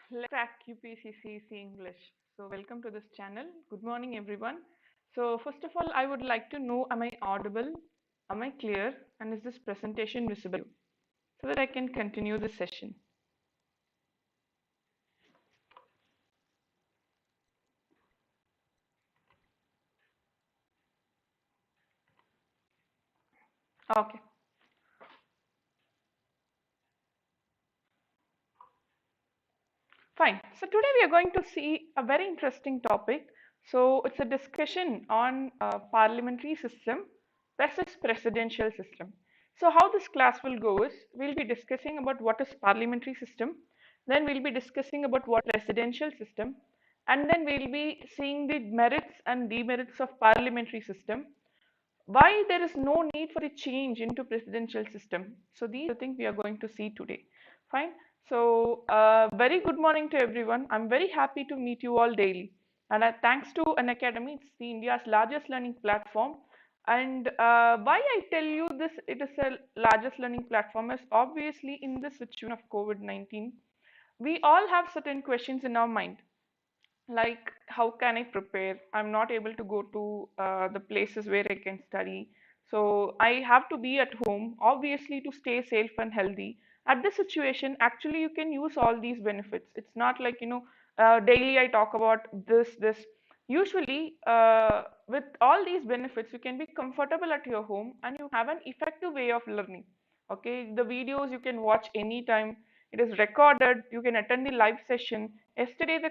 Let's crack UPSC CSE English. So welcome to this channel. Good morning everyone. So first of all, I would like to know, am I audible? Am I clear? And is this presentation visible? So that I can continue the session. Okay, fine. So today we are going to see a very interesting topic. So it's a discussion on parliamentary system versus presidential system. So how this class will go is we'll be discussing about what is parliamentary system, then we'll be discussing about what presidential system, and then we'll be seeing the merits and demerits of parliamentary system, why there is no need for a change into presidential system. So these are the things we are going to see today. Fine. So very good morning to everyone. I'm very happy to meet you all daily. And thanks to Unacademy, it's the India's largest learning platform. And why I tell you this, it is a largest learning platform is obviously in the situation of COVID-19. We all have certain questions in our mind, like how can I prepare? I'm not able to go to the places where I can study, so I have to be at home obviously to stay safe and healthy. At this situation actually you can use all these benefits. It's not like daily I talk about this. Usually with all these benefits you can be comfortable at your home and you have an effective way of learning. Okay, the videos you can watch anytime, it is recorded, you can attend the live session. Yesterday the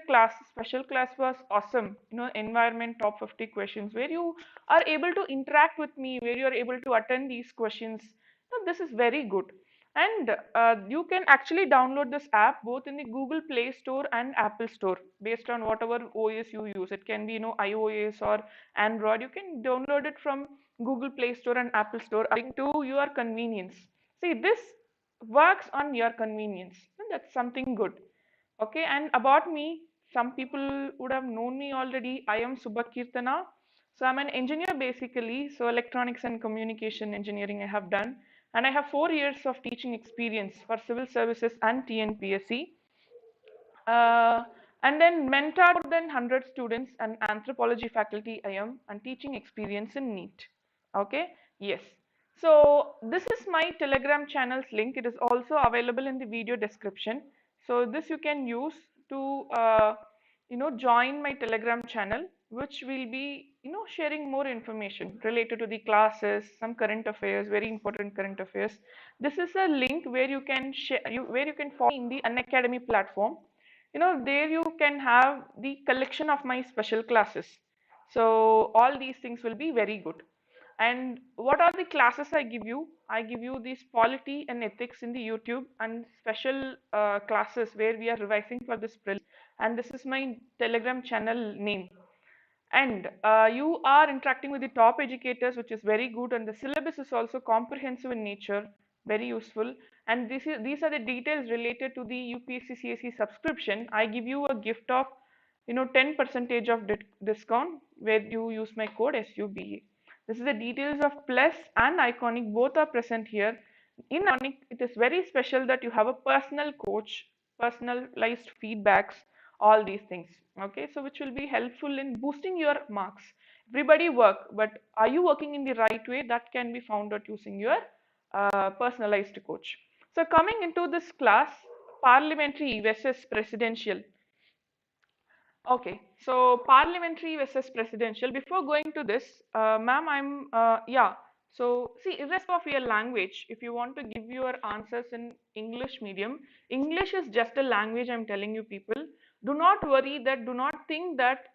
special class was awesome. Environment top 50 questions where you are able to interact with me, where you are able to attend these questions. Now, this is very good. And you can actually download this app both in the Google Play Store and Apple Store based on whatever OS you use. It can be, iOS or Android. You can download it from Google Play Store and Apple Store according to your convenience. See, this works on your convenience. And that's something good. Okay, and about me, some people would have known me already. I am Suba Keerthana. So I'm an engineer basically. So electronics and communication engineering I have done. And I have 4 years of teaching experience for civil services and TNPSC. Uh, and then mentored more than 100 students and anthropology faculty I am and teaching experience in NEET. Okay, yes. So this is my Telegram channel's link. It is also available in the video description. So this you can use to join my Telegram channel, which will be sharing more information related to the classes, some current affairs, very important current affairs. This is a link where you can share, where you can follow in the Unacademy platform. There you can have the collection of my special classes. So all these things will be very good. And what are the classes I give you? I give you this polity and ethics in the YouTube and special classes where we are revising for this prelims. And this is my Telegram channel name. And you are interacting with the top educators, which is very good. And the syllabus is also comprehensive in nature, very useful. And these are the details related to the UPSC CSE subscription. I give you a gift of 10% of discount where you use my code SUBE. This is the details of Plus and Iconic, both are present here. In Iconic, it is very special that you have a personal coach, personalized feedbacks, all these things. Okay, so which will be helpful in boosting your marks. Everybody work, but are you working in the right way? That can be found out using your personalized coach. So coming into this class, parliamentary versus presidential. Okay, so parliamentary versus presidential. Before going to this, ma'am, yeah. So see, irrespective of your language, if you want to give your answers in English medium, English is just a language. I'm telling you, people, do not worry that. Do not think that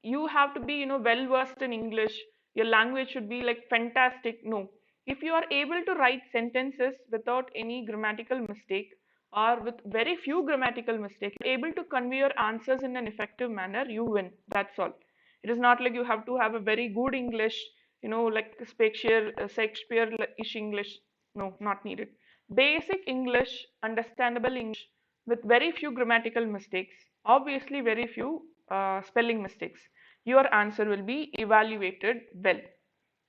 you have to be, well versed in English. Your language should be like fantastic. No, if you are able to write sentences without any grammatical mistake or with very few grammatical mistakes, able to convey your answers in an effective manner, you win. That's all. It is not like you have to have a very good English, like Shakespeare-ish English. No, not needed. Basic English, understandable English with very few grammatical mistakes, obviously very few spelling mistakes. Your answer will be evaluated well.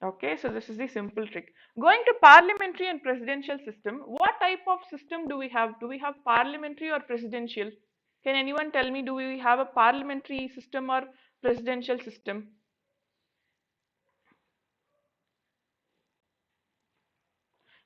Okay, so this is the simple trick. Going to parliamentary and presidential system, what type of system do we have? Do we have parliamentary or presidential? Can anyone tell me, do we have a parliamentary system or presidential system?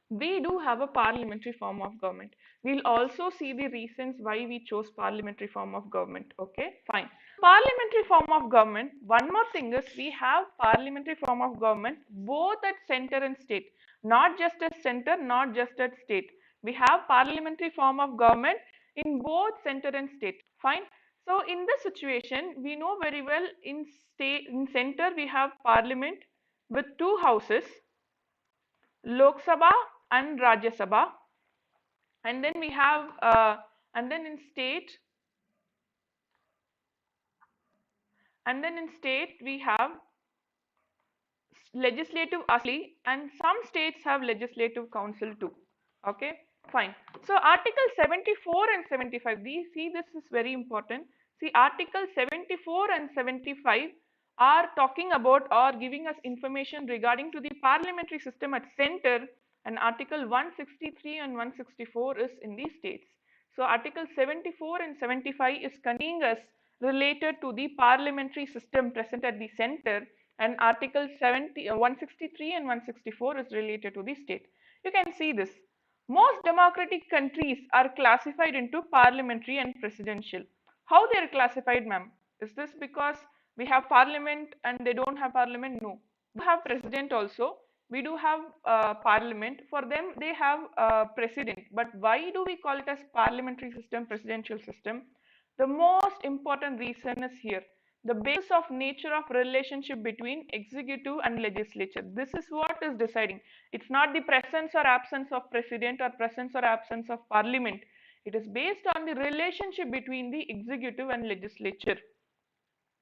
We do have a parliamentary form of government. We'll also see the reasons why we chose parliamentary form of government. Okay, fine. Parliamentary form of government. One more thing is we have parliamentary form of government both at center and state. Not just at center, not just at state. We have parliamentary form of government in both center and state. Fine. So in this situation, we know very well in state, in center we have parliament with two houses, Lok Sabha and Rajya Sabha, and then we have and then in state we have legislative assembly, and some states have legislative council too. Okay, fine. So article 74 and 75, these, see, this is very important. See, article 74 and 75 are talking about or giving us information regarding to the parliamentary system at center, and article 163 and 164 is in the states. So article 74 and 75 is conveying us related to the parliamentary system present at the center, and article 163 and 164 is related to the state. You can see this. Most democratic countries are classified into parliamentary and presidential. How they are classified, ma'am? Is this because we have parliament and they don't have parliament? No. We have president also. We do have parliament. For them, they have president. But why do we call it as parliamentary system, presidential system? The most important reason is here. The basis of nature of relationship between executive and legislature. This is what is deciding. It's not the presence or absence of president or presence or absence of parliament. It is based on the relationship between the executive and legislature.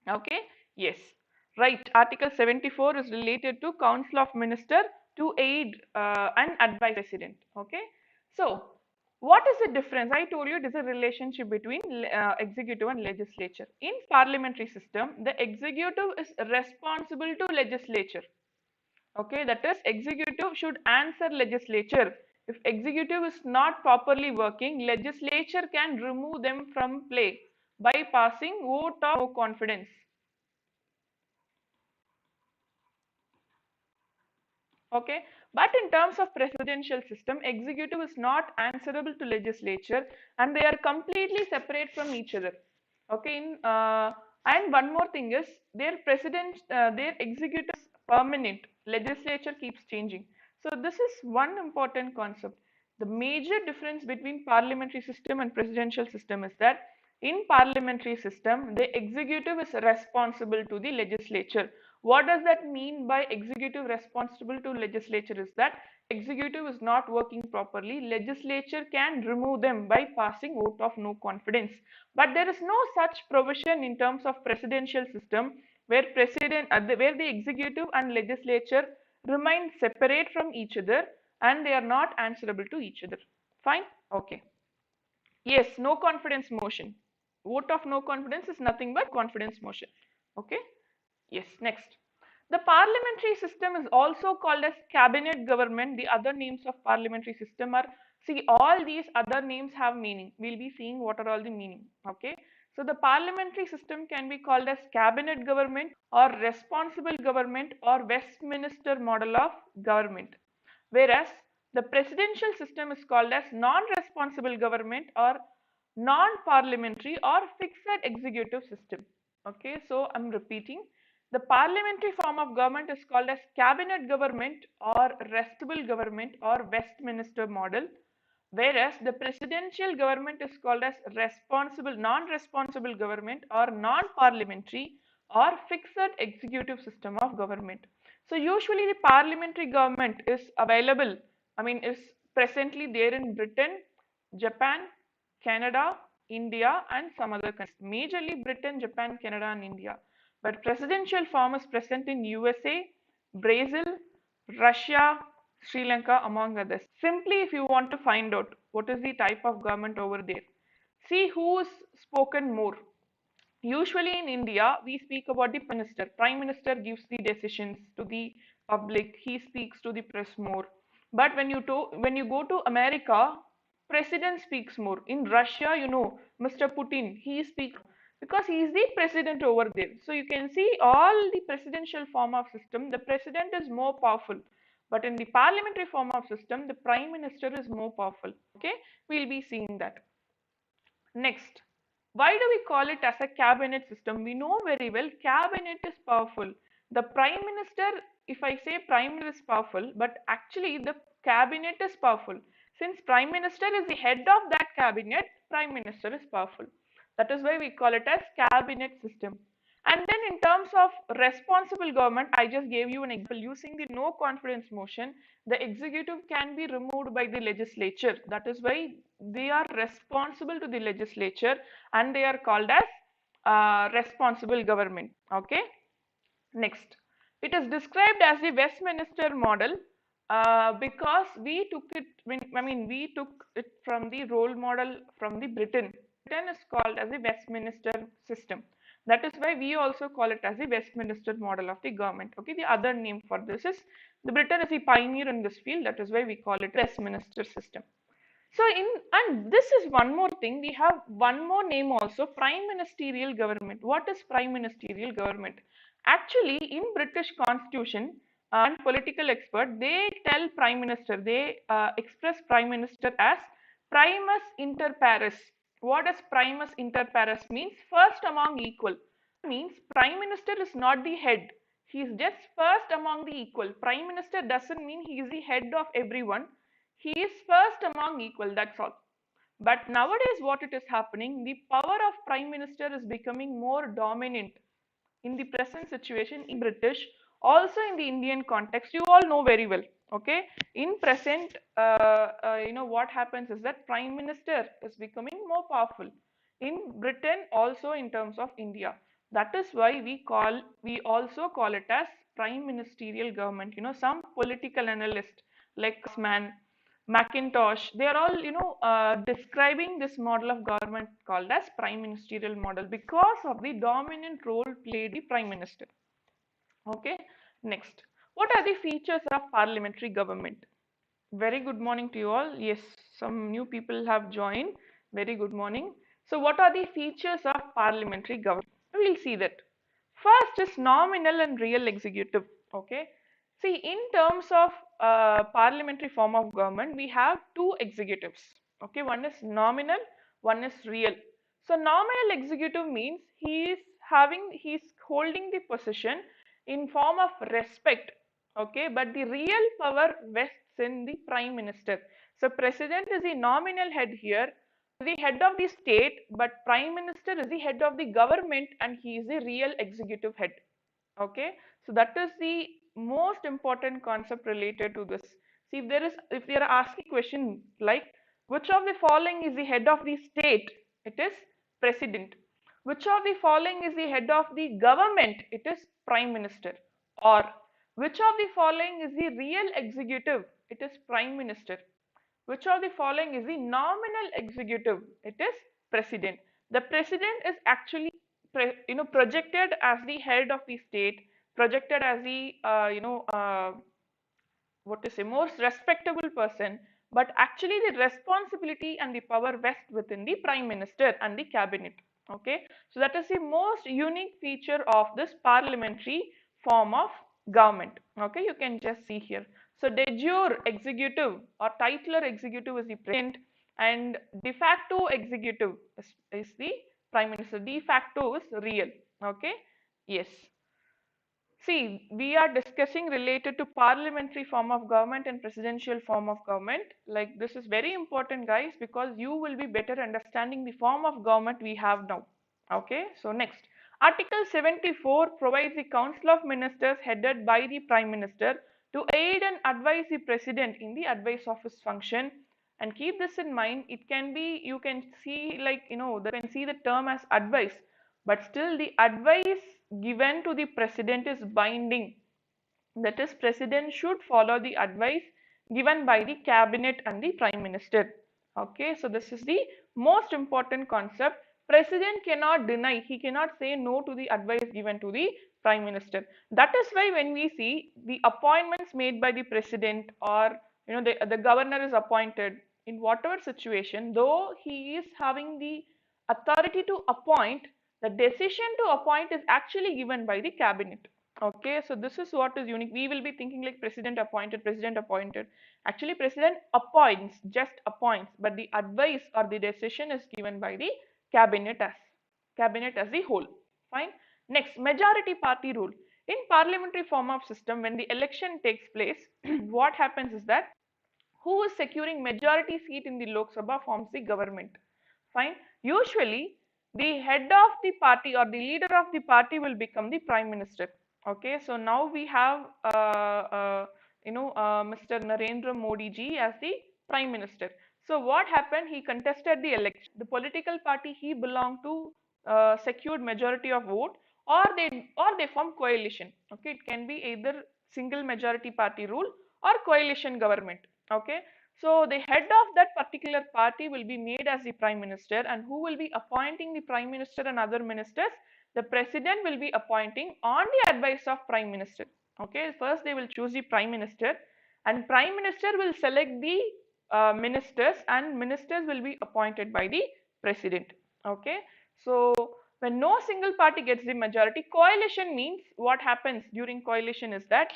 Okay, yes, right. Article 74 is related to Council of Minister to aid and advise President. Okay, so what is the difference? I told you it is a relationship between executive and legislature. In parliamentary system, the executive is responsible to legislature. Okay, that is, executive should answer legislature. If executive is not properly working, legislature can remove them from play by passing vote of no confidence. Okay, but in terms of presidential system, executive is not answerable to legislature and they are completely separate from each other. Okay, and one more thing is their their executive is permanent, legislature keeps changing. So this is one important concept. The major difference between parliamentary system and presidential system is that in parliamentary system, the executive is responsible to the legislature. What does that mean by executive responsible to legislature? Is that executive is not working properly, legislature can remove them by passing vote of no confidence. But there is no such provision in terms of presidential system where where the executive and legislature remain separate from each other and they are not answerable to each other. Fine? Okay. Yes, no confidence motion. Vote of no confidence is nothing but confidence motion. Okay. Yes, next. The parliamentary system is also called as cabinet government. The other names of parliamentary system are, see, all these other names have meaning. We'll be seeing what are all the meaning. Okay. So the parliamentary system can be called as cabinet government or responsible government or Westminster model of government. Whereas the presidential system is called as non-responsible government or non-parliamentary or fixed executive system. Okay, so I'm repeating. The parliamentary form of government is called as cabinet government or restable government or Westminster model, whereas the presidential government is called as non-responsible government or non-parliamentary or fixed executive system of government. So usually the parliamentary government is available, is presently there in Britain, Japan, Canada, India and some other countries. Majorly Britain, Japan, Canada and India. But presidential form is present in USA, Brazil, Russia, Sri Lanka among others. Simply if you want to find out what is the type of government over there, see who's spoken more. Usually in India, we speak about the Prime Minister. Prime Minister gives the decisions to the public. He speaks to the press more. But when you go to America, president speaks more. In Russia, Mr. Putin, he speaks because he is the president over there. So you can see all the presidential form of system, the president is more powerful. But in the parliamentary form of system, the prime minister is more powerful. Okay, we'll be seeing that. Next, why do we call it as a cabinet system? We know very well cabinet is powerful. The prime minister, if I say prime minister is powerful, but actually the cabinet is powerful. Since prime minister is the head of that cabinet, prime minister is powerful. That is why we call it as cabinet system. And then in terms of responsible government, I just gave you an example using the no confidence motion. The executive can be removed by the legislature. That is why they are responsible to the legislature and they are called as responsible government. Okay. Next, it is described as the Westminster model because we took it. We took it from the role model from the Britain. Britain is called as the Westminster system. That is why we also call it as the Westminster model of the government. Okay, the other name for this is the Britain is the pioneer in this field. That is why we call it Westminster system. So and this is one more thing, we have one more name also, prime ministerial government. What is prime ministerial government? Actually, in British constitution and political expert, they tell prime minister, they express prime minister as primus inter pares. What does primus inter pares means? First among equal. Means prime minister is not the head. He is just first among the equal. Prime minister doesn't mean he is the head of everyone. He is first among equal, that's all. But nowadays what it is happening, the power of prime minister is becoming more dominant in the present situation in British, also in the Indian context. You all know very well. Okay, in present, what happens is that prime minister is becoming more powerful in Britain, also in terms of India. That is why we also call it as prime ministerial government. Some political analysts like man Macintosh, they are all, describing this model of government called as prime ministerial model because of the dominant role played by prime minister. Okay, next. What are the features of parliamentary government? Very good morning to you all. Yes, some new people have joined. Very good morning. So what are the features of parliamentary government? We'll see that. First is nominal and real executive. Okay. See, in terms of parliamentary form of government, we have two executives. Okay, one is nominal, one is real. So nominal executive means he is holding the position in form of respect. Okay, but the real power vests in the prime minister. So president is the nominal head here, the head of the state, but prime minister is the head of the government and he is the real executive head. Okay, so that is the most important concept related to this. See, if they are asking question like which of the following is the head of the state, it is president. Which of the following is the head of the government, it is prime minister. Or which of the following is the real executive, it is prime minister. Which of the following is the nominal executive, it is president. The president is actually projected as the head of the state, projected as the what to say, most respectable person, but actually the responsibility and the power vest within the prime minister and the cabinet. Okay, so that is the most unique feature of this parliamentary form of government. Okay, you can just see here. So de jure executive or titular executive is the president and de facto executive is the prime minister. De facto is real. Okay, yes. See, we are discussing related to parliamentary form of government and presidential form of government. Like this is very important, guys, because you will be better understanding the form of government we have now. Okay, so next. Article 74 provides the Council of Ministers headed by the Prime Minister to aid and advise the President in the advice office function. And keep this in mind, it can be, you can see like, you can see the term as advice, but still the advice given to the president is binding. That is, president should follow the advice given by the cabinet and the prime minister. Okay, so this is the most important concept. President cannot deny, he cannot say no to the advice given to the prime minister. That is why when we see the appointments made by the president or the governor is appointed, in whatever situation, though he is having the authority to appoint, the decision to appoint is actually given by the cabinet. Okay, so this is what is unique. We will be thinking like president appointed, president appointed. Actually, president appoints, just appoints, but the advice or the decision is given by the cabinet as the whole. Fine. Next, majority party rule. In parliamentary form of system, when the election takes place, what happens is that who is securing majority seat in the Lok Sabha forms the government. Fine. Usually, the head of the party or the leader of the party will become the prime minister. Okay. So now we have Mr. Narendra Modi ji as the prime minister. So what happened? He contested the election. The political party he belonged to secured majority of vote, or they form coalition. Okay. It can be either single majority party rule or coalition government. Okay. So the head of that particular party will be made as the prime minister, and who will be appointing the prime minister and other ministers? The president will be appointing on the advice of prime minister. Okay, first they will choose the prime minister, and prime minister will select the ministers, and ministers will be appointed by the president. Okay, so when no single party gets the majority, coalition means what happens during coalition is that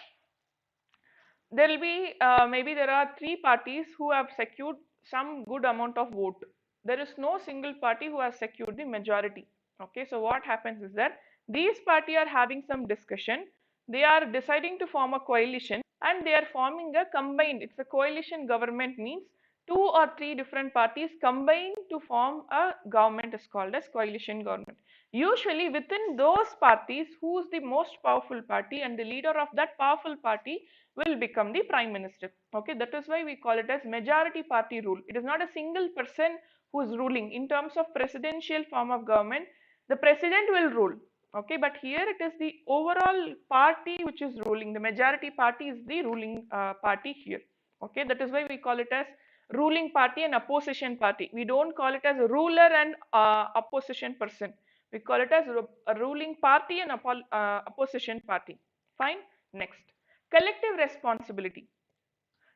there will be maybe there are three parties who have secured some good amount of vote. There is no single party who has secured the majority. Okay, so what happens is that these parties are having some discussion. They are deciding to form a coalition, and they are forming a combined. It's a coalition government, means two or three different parties combine to form a government is called as coalition government. Usually within those parties, who is the most powerful party and the leader of that powerful party will become the prime minister. Okay, that is why we call it as majority party rule. It is not a single person who is ruling. In terms of presidential form of government, the president will rule. Okay, but here it is the overall party which is ruling. The majority party is the ruling party here. Okay, that is why we call it as ruling party and opposition party. We don't call it as a ruler and opposition person. We call it as a ruling party and opposition party. Fine. Next, collective responsibility.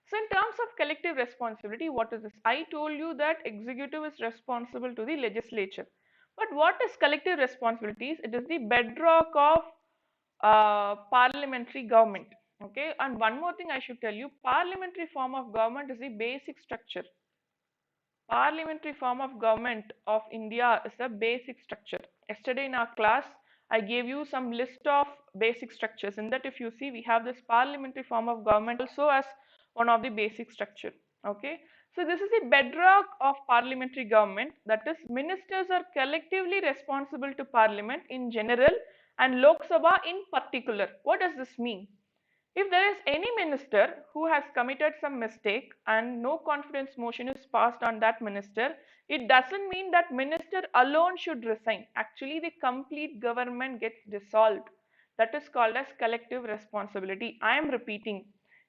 So in terms of collective responsibility, what is this? I told you that executive is responsible to the legislature. But what is collective responsibilities? It is the bedrock of parliamentary government. Okay, and one more thing I should tell you, parliamentary form of government is the basic structure. Parliamentary form of government of India is a basic structure. Yesterday in our class, I gave you some list of basic structures. In that, if you see, we have this parliamentary form of government also as one of the basic structure. Okay, so this is the bedrock of parliamentary government. That is, ministers are collectively responsible to Parliament in general and Lok Sabha in particular. What does this mean? If there is any minister who has committed some mistake and no confidence motion is passed on that minister, it doesn't mean that minister alone should resign. Actually, the complete government gets dissolved. That is called as collective responsibility. I am repeating.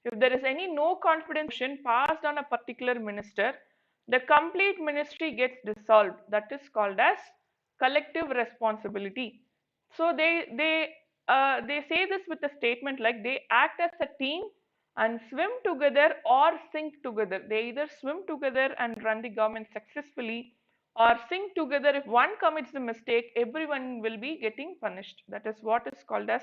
If there is any no confidence motion passed on a particular minister, the complete ministry gets dissolved. That is called as collective responsibility. So they say this with a statement like they act as a team and swim together or sink together. They either swim together and run the government successfully, or sink together. If one commits a mistake, everyone will be getting punished. That is what is called as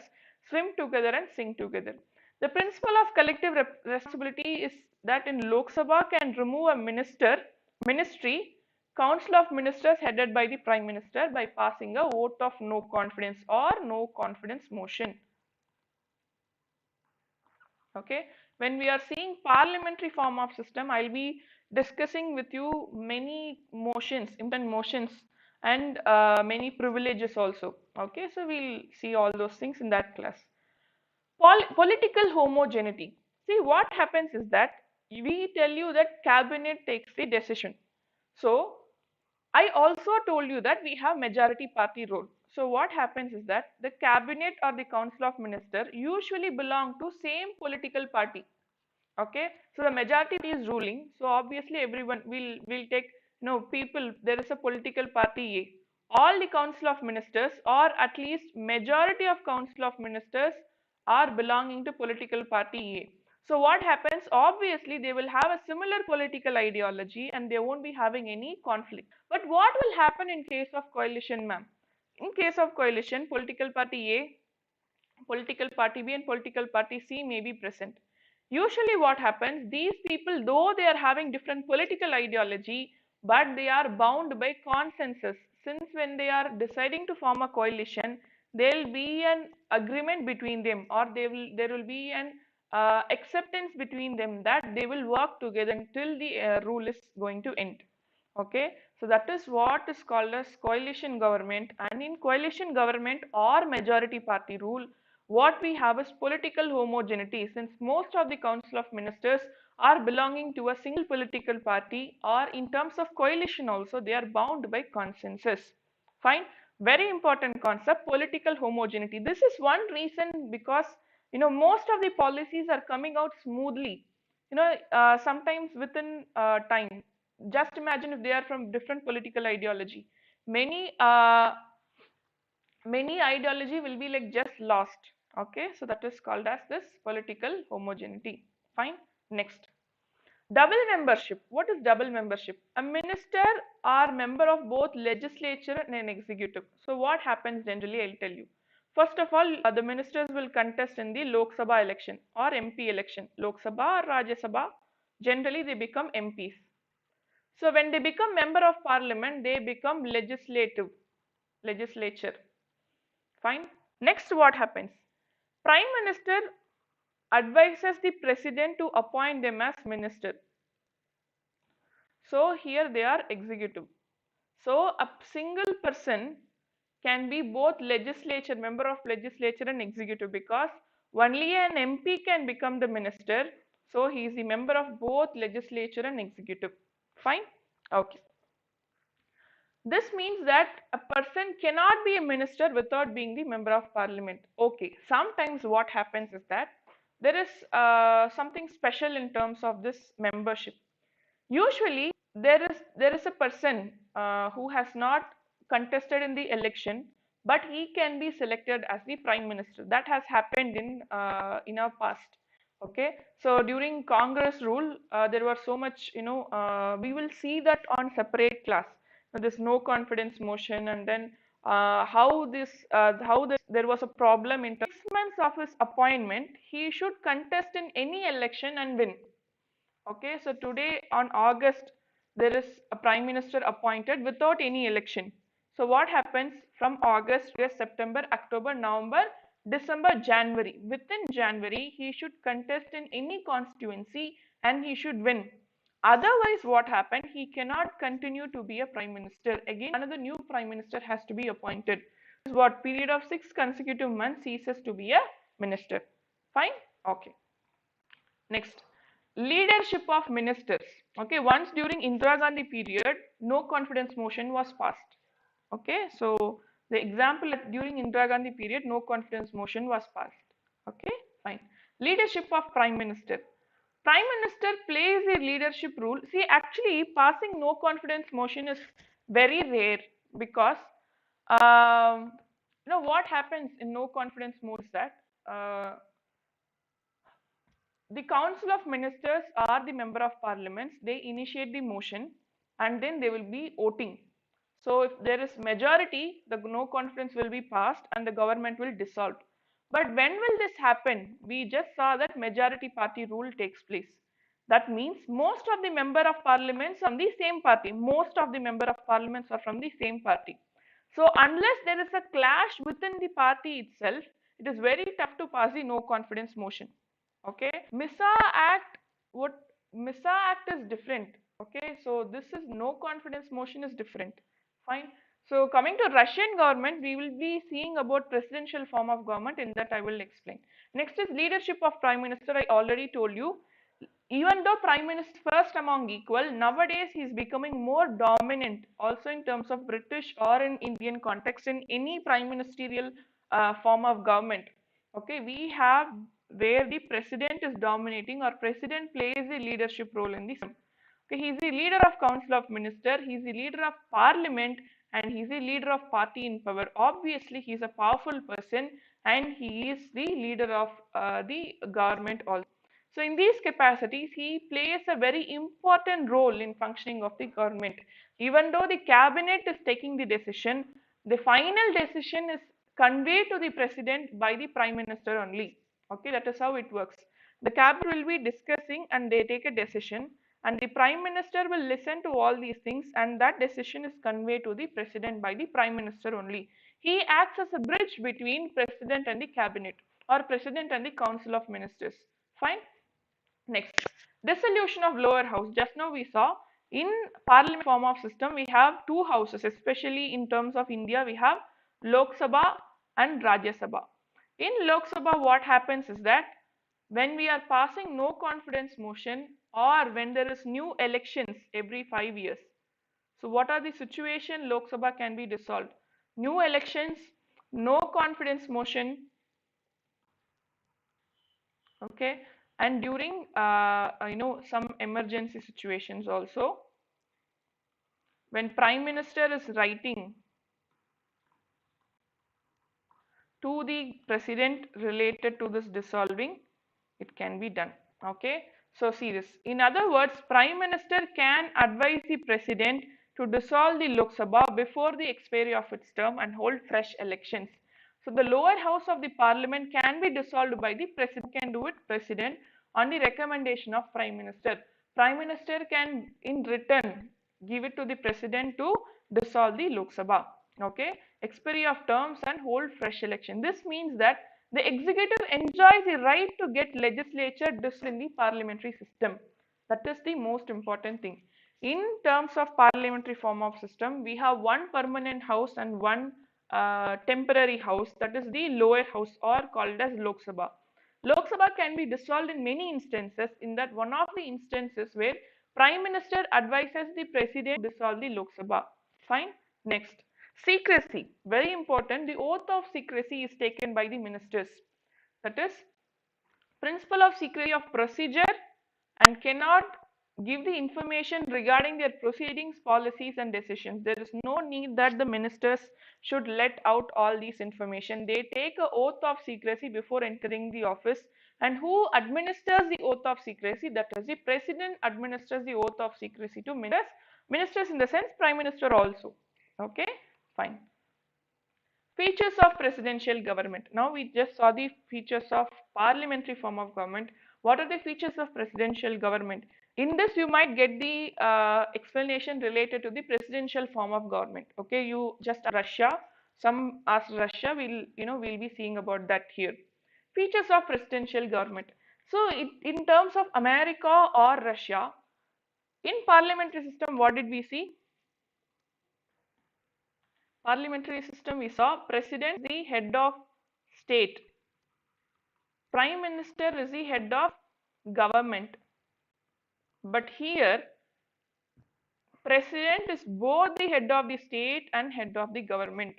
swim together and sink together. The principle of collective responsibility is that in Lok Sabha can remove a ministry, Council of Ministers headed by the Prime Minister by passing a vote of no confidence or no confidence motion. Okay, when we are seeing parliamentary form of system, I'll be discussing with you many motions, important motions, and many privileges also. Okay, so we'll see all those things in that class. Political homogeneity. See, what happens is that we tell you that cabinet takes the decision. So I also told you that we have majority party rule. So what happens is that the cabinet or the council of minister usually belong to same political party. Okay, so the majority is ruling. So obviously everyone will take, people, there is a political party A. All the council of ministers, or at least majority of council of ministers, are belonging to political party A. So what happens? Obviously, they will have a similar political ideology and they won't be having any conflict. But what will happen in case of coalition, ma'am? In case of coalition, political party A, political party B and political party C may be present. Usually what happens, these people, though they are having different political ideology, but they are bound by consensus. Since when they are deciding to form a coalition, there will be an agreement between them, or there will be an acceptance between them that they will work together until the rule is going to end. Okay, so that is what is called as coalition government. And in coalition government or majority party rule, what we have is political homogeneity, since most of the council of ministers are belonging to a single political party, or in terms of coalition also they are bound by consensus. Fine, very important concept, political homogeneity. This is one reason, because most of the policies are coming out smoothly, sometimes within time. Just imagine if they are from different political ideology, many many ideology will be like just lost. Okay, so that is called as this political homogeneity. Fine. Next, double membership. What is double membership? A minister are member of both legislature and an executive. So what happens generally, I'll tell you. First of all, the ministers will contest in the Lok Sabha election or MP election. Lok Sabha or Rajya Sabha, generally they become MPs. So when they become member of parliament, they become legislature. Fine. Next, what happens? Prime Minister advises the president to appoint them as minister. So here they are executive. So a single person can be both legislature, member of legislature and executive, because only an MP can become the minister. So he is the member of both legislature and executive. Fine. Okay. This means that a person cannot be a minister without being the member of parliament. Okay, sometimes what happens is that there is something special in terms of this membership. Usually, there is a person who has not contested in the election, but he can be selected as the prime minister. That has happened in our past. Okay, so during Congress rule, there was so much, we will see that on separate class. This no confidence motion, and then how this there was a problem in 6 months of his appointment. He should contest in any election and win. Okay, so today on August, there is a prime minister appointed without any election. So what happens from August, September, October, November, December, January? Within January, he should contest in any constituency and he should win. Otherwise, what happened? He cannot continue to be a prime minister. Again, another new prime minister has to be appointed. This is what period of 6 consecutive months ceases to be a minister. Fine? Okay. Next, leadership of ministers. Okay, once during Indira Gandhi period, no confidence motion was passed. Okay, so the example during Indira Gandhi period, no confidence motion was passed. Okay, fine. Leadership of prime minister. Prime minister plays a leadership role. See, actually, passing no confidence motion is very rare, because what happens in no confidence motion is that the council of ministers are the member of parliaments. They initiate the motion and then they will be voting. So if there is majority, the no confidence will be passed and the government will dissolve. But when will this happen? We just saw that majority party rule takes place. That means most of the member of parliaments are from the same party. Most of the member of parliaments are from the same party. So unless there is a clash within the party itself, it is very tough to pass the no confidence motion. Okay, MISA Act, what MISA Act is different. Okay, so this is no confidence motion is different. Fine. So coming to Russian government, we will be seeing about presidential form of government. In that I will explain. Next is leadership of prime minister. I already told you. Even though prime minister first among equal, nowadays he is becoming more dominant also in terms of British or in Indian context in any prime ministerial form of government. Okay, we have where the president is dominating or president plays a leadership role in the system. Okay, he is the leader of council of minister, he is the leader of parliament, and he is the leader of party in power. Obviously, he is a powerful person and he is the leader of the government also. So in these capacities, he plays a very important role in functioning of the government. Even though the cabinet is taking the decision, the final decision is conveyed to the president by the prime minister only. Okay, that is how it works. The cabinet will be discussing and they take a decision, and the prime minister will listen to all these things, and that decision is conveyed to the president by the prime minister only. He acts as a bridge between president and the cabinet, or president and the council of ministers. Fine. Next, dissolution of lower house. Just now we saw in parliament form of system we have two houses, especially in terms of India we have Lok Sabha and Rajya Sabha. In Lok Sabha what happens is that when we are passing no confidence motion, or when there is new elections every 5 years. So what are the situation Lok Sabha can be dissolved? New elections, no confidence motion, okay, and during some emergency situations also, when prime minister is writing to the president related to this dissolving, it can be done. Okay, so see this. In other words, prime minister can advise the president to dissolve the Lok Sabha before the expiry of its term and hold fresh elections. So the lower house of the parliament can be dissolved by the president, can do it president on the recommendation of prime minister. Prime minister can in return give it to the president to dissolve the Lok Sabha. Okay, expiry of terms and hold fresh election. This means that the executive enjoys the right to get legislature dissolved in the parliamentary system. That is the most important thing. In terms of parliamentary form of system, we have one permanent house and one temporary house, that is the lower house, or called as Lok Sabha. Lok Sabha can be dissolved in many instances. In that one of the instances where Prime Minister advises the President to dissolve the Lok Sabha. Fine. Next, secrecy. Very important. The oath of secrecy is taken by the ministers. That is, principle of secrecy of procedure, and cannot give the information regarding their proceedings, policies and decisions. There is no need that the ministers should let out all these information. They take an oath of secrecy before entering the office. And who administers the oath of secrecy? That is, the president administers the oath of secrecy to ministers. Ministers in the sense prime minister also. Okay, fine. Features of presidential government. Now we just saw the features of parliamentary form of government. What are the features of presidential government? In this you might get the explanation related to the presidential form of government. Okay, you just Russia, some ask Russia, we'll be seeing about that here. Features of presidential government. So in terms of America or Russia, in parliamentary system, what did we see? Parliamentary system, we saw president the head of state, prime minister is the head of government, but here president is both the head of the state and head of the government,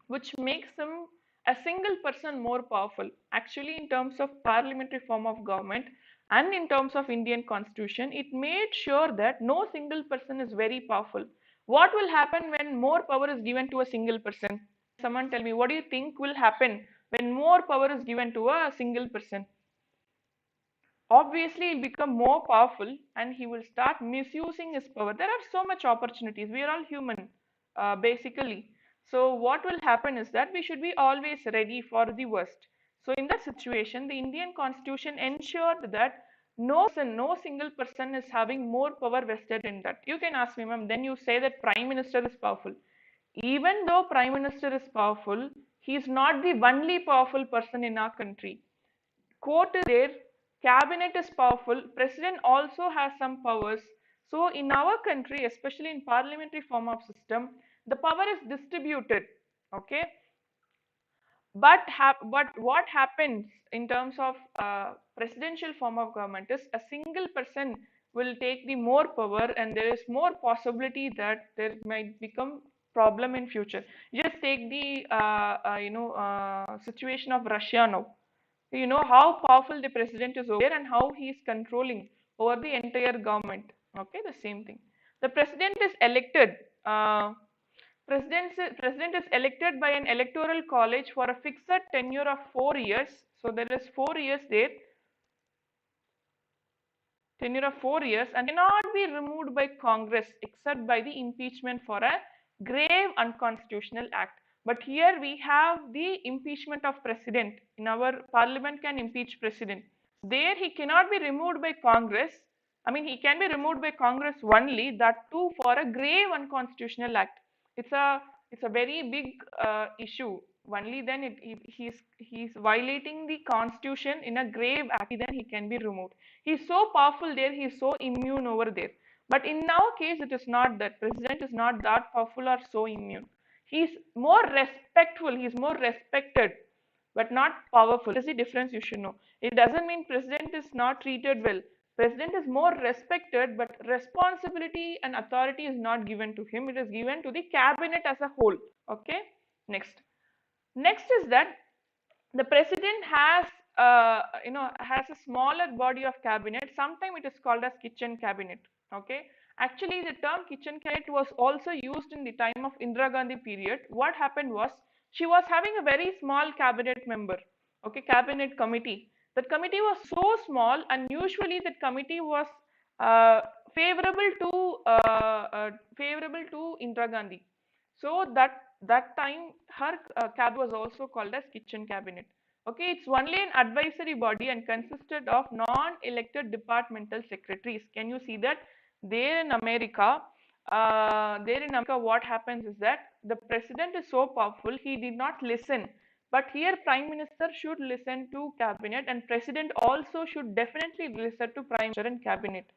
which makes him a single person more powerful. Actually, in terms of parliamentary form of government and in terms of Indian constitution, it made sure that no single person is very powerful. What will happen when more power is given to a single person? Someone tell me, what do you think will happen when more power is given to a single person? Obviously he'll become more powerful and he will start misusing his power. There are so much opportunities. We are all human, basically. So what will happen is that we should be always ready for the worst. So in that situation, the Indian constitution ensured that no single person is having more power vested in that. You can ask me, ma'am, then you say that prime minister is powerful. Even though prime minister is powerful, he is not the only powerful person in our country. Court is there, cabinet is powerful, president also has some powers. So in our country, especially in parliamentary form of system, the power is distributed. Okay, but what happens in terms of presidential form of government is a single person will take the more power, and there is more possibility that there might become problem in future. Just take the situation of Russia now. You know how powerful the president is over there and how he is controlling over the entire government. Okay, the same thing. The president is elected. President is elected by an electoral college for a fixed tenure of 4 years. So there is 4 years there. tenure of 4 years and cannot be removed by Congress except by the impeachment for a grave unconstitutional act. But here we have the impeachment of president. In our parliament can impeach president. There he cannot be removed by Congress. I mean, he can be removed by Congress only, that too for a grave unconstitutional act. It's a very big issue. Only then he's violating the constitution in a grave act. Then he can be removed. He's so powerful there. He's so immune over there. But in our case, it is not that. President is not that powerful or so immune. He's more respectful. He's more respected, but not powerful. That's the difference you should know. It doesn't mean president is not treated well. President is more respected, but responsibility and authority is not given to him. It is given to the cabinet as a whole. Okay. Next is that the president has has a smaller body of cabinet. Sometimes it is called as kitchen cabinet. Okay. Actually, the term kitchen cabinet was also used in the time of Indira Gandhi period. What happened was she was having a very small cabinet member. Okay, cabinet committee. That committee was so small, and usually that committee was uh, favorable to Indira Gandhi. So that time her cabinet was also called as kitchen cabinet. Okay, it's only an advisory body and consisted of non-elected departmental secretaries. Can you see that? There in America, what happens is that the president is so powerful, he did not listen. But here, prime minister should listen to cabinet, and president also should definitely listen to prime minister and cabinet.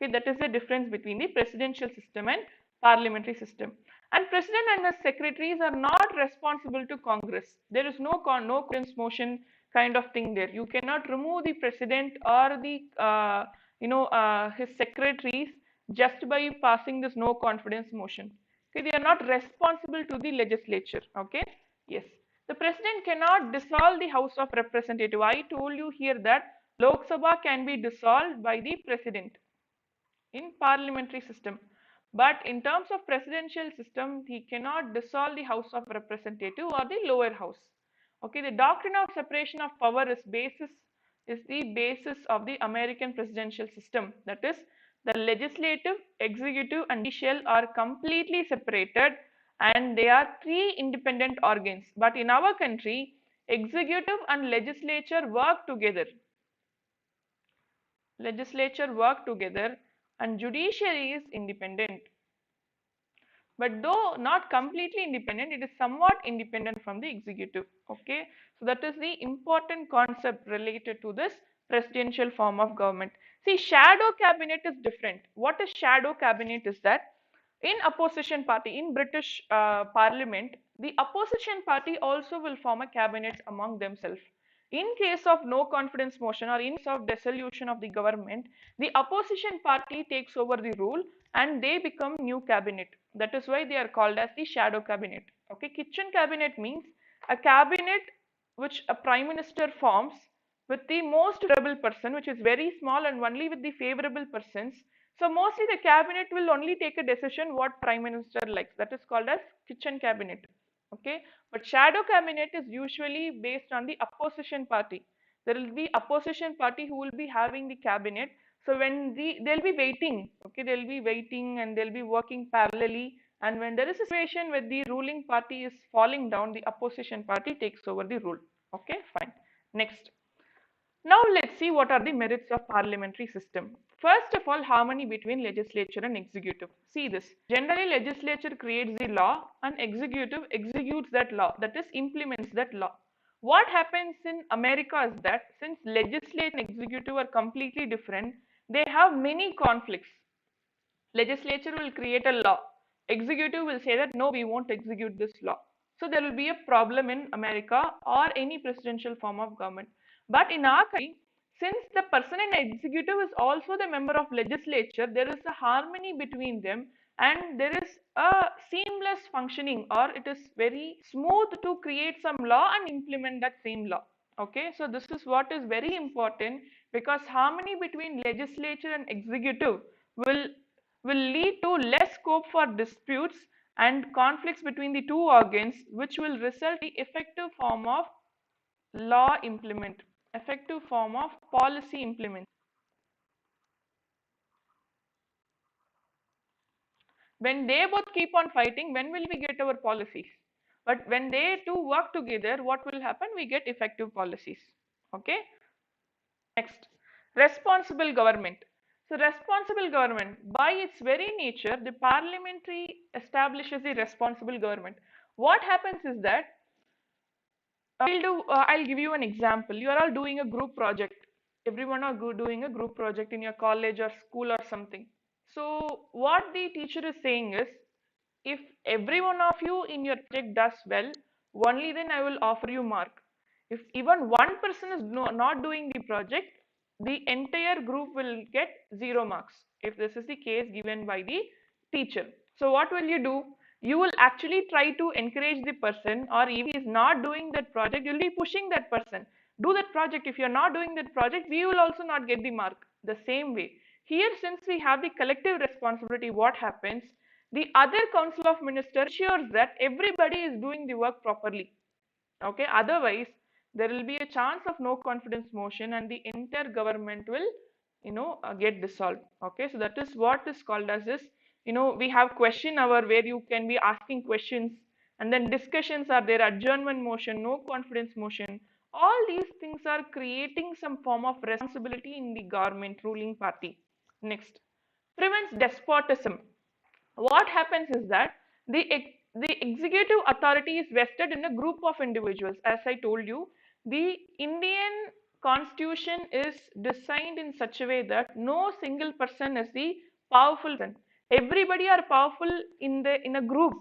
Okay, that is the difference between the presidential system and parliamentary system. And president and his secretaries are not responsible to Congress. There is no confidence motion kind of thing there. You cannot remove the president or the his secretaries just by passing this no confidence motion. Okay, they are not responsible to the legislature. Okay, yes. The president cannot dissolve the House of Representative. I told you here that Lok Sabha can be dissolved by the president in parliamentary system. But in terms of presidential system, he cannot dissolve the House of Representative or the lower house. Okay, the doctrine of separation of power is the basis of the American presidential system. That is, the legislative, executive, and judicial are completely separated, and they are three independent organs. But in our country, executive and legislature work together. And judiciary is independent. But though not completely independent, it is somewhat independent from the executive. Okay, so that is the important concept related to this presidential form of government. See, shadow cabinet is different. What is shadow cabinet is that in opposition party, in British parliament, the opposition party also will form a cabinet among themselves. In case of no confidence motion or in case of dissolution of the government, the opposition party takes over the rule and they become new cabinet. That is why they are called as the shadow cabinet. Okay, kitchen cabinet means a cabinet which a prime minister forms with the most favorable person, which is very small, and only with the favorable persons. So mostly the cabinet will only take a decision what prime minister likes. That is called as kitchen cabinet. Okay, but shadow cabinet is usually based on the opposition party. There will be opposition party who will be having the cabinet. So when they'll be waiting, okay, they'll be waiting and they'll be working parallelly. And when there is a situation where the ruling party is falling down, the opposition party takes over the rule. Okay, fine. Next. Now let's see what are the merits of parliamentary system. First of all, harmony between legislature and executive. See this. Generally, legislature creates the law and executive executes that law, that is, implements that law. What happens in America is that since legislature and executive are completely different, they have many conflicts. Legislature will create a law. Executive will say that no, we won't execute this law. So there will be a problem in America or any presidential form of government. But in our country, since the person in executive is also the member of legislature, there is a harmony between them and there is a seamless functioning, or it is very smooth to create some law and implement that same law. Okay, so this is what is very important, because harmony between legislature and executive will lead to less scope for disputes and conflicts between the two organs, which will result in effective form of law implement, effective form of policy implement. When they both keep on fighting, when will we get our policies? But when they two work together, what will happen? We get effective policies. Okay. Next, responsible government. So responsible government, by its very nature, the parliamentary establishes the responsible government. What happens is that I'll give you an example. You are all doing a group project. Everyone are doing a group project in your college or school or something. So what the teacher is saying is, if every one of you in your project does well, only then I will offer you mark. If even one person is not doing the project, the entire group will get 0 marks, if this is the case given by the teacher. So what will you do? You will actually try to encourage the person, or if he is not doing that project, you'll be pushing that person. Do that project. If you're not doing that project, we will also not get the mark. The same way. Here, since we have the collective responsibility, what happens? The other council of ministers ensures that everybody is doing the work properly. Okay, otherwise there will be a chance of no confidence motion and the entire government will get dissolved. Okay, so that is what is called as this. We have question hour where you can be asking questions, and then discussions are there, adjournment motion, no confidence motion. All these things are creating some form of responsibility in the government ruling party. Next, prevents despotism. What happens is that the executive authority is vested in a group of individuals. As I told you, the Indian constitution is designed in such a way that no single person is the powerful person. Everybody are powerful in a group,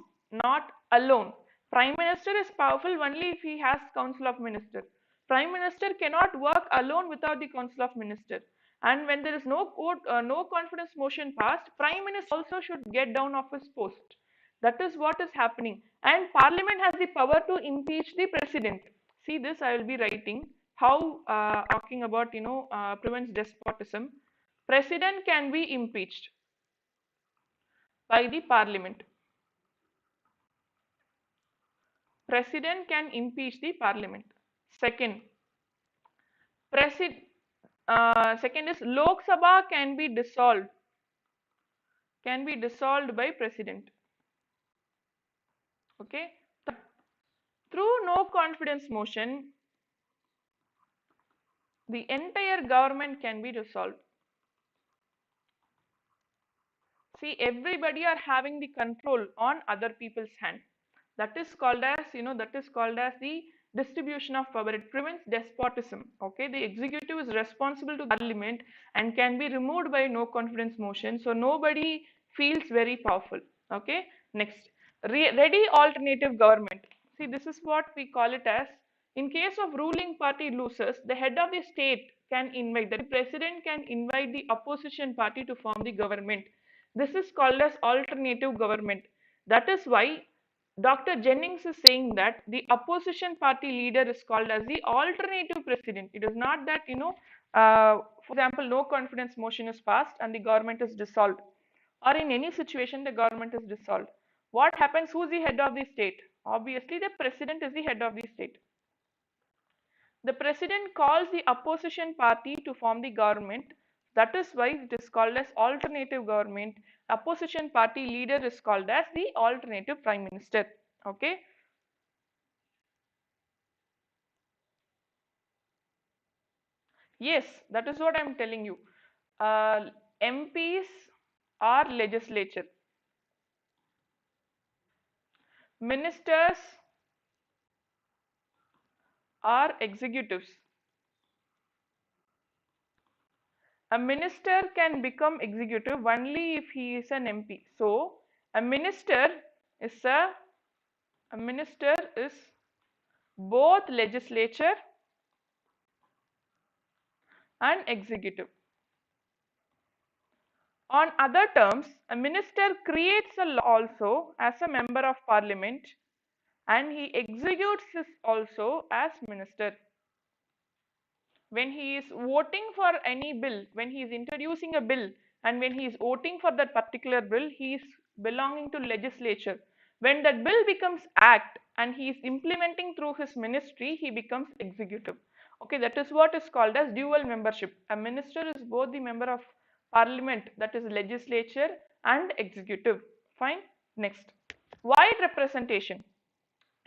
not alone. Prime minister is powerful only if he has council of ministers. Prime minister cannot work alone without the council of ministers. And when there is no confidence motion passed, prime minister also should get down off his post. That is what is happening. And parliament has the power to impeach the president. See this, I will be writing how talking about prevents despotism. President can be impeached by the parliament. President can impeach the parliament. Second, second is Lok Sabha can be dissolved by president. Okay, through no confidence motion, the entire government can be dissolved. See, everybody are having the control on other people's hand. That is called as the distribution of power. It prevents despotism. Okay, the executive is responsible to parliament and can be removed by no confidence motion. So nobody feels very powerful. Okay, next, ready alternative government. See, this is what we call it as, in case of ruling party loses, the head of the state can invite, the president can invite the opposition party to form the government. This is called as alternative government. That is why Dr. Jennings is saying that the opposition party leader is called as the alternative president. It is not that, for example, no confidence motion is passed and the government is dissolved, or in any situation the government is dissolved. What happens? Who is the head of the state? Obviously, the president is the head of the state. The president calls the opposition party to form the government. That is why it is called as alternative government. Opposition party leader is called as the alternative prime minister. Okay. Yes, that is what I am telling you. MPs are legislature. Ministers are executives. A minister can become executive only if he is an MP. So a minister is both legislature and executive. On other terms, a minister creates a law also as a member of parliament, and he executes this also as minister. When he is voting for any bill, when he is introducing a bill, and when he is voting for that particular bill, he is belonging to legislature. When that bill becomes act and he is implementing through his ministry, he becomes executive. Okay, that is what is called as dual membership. A minister is both the member of parliament, that is legislature, and executive. Fine. Next, wide representation.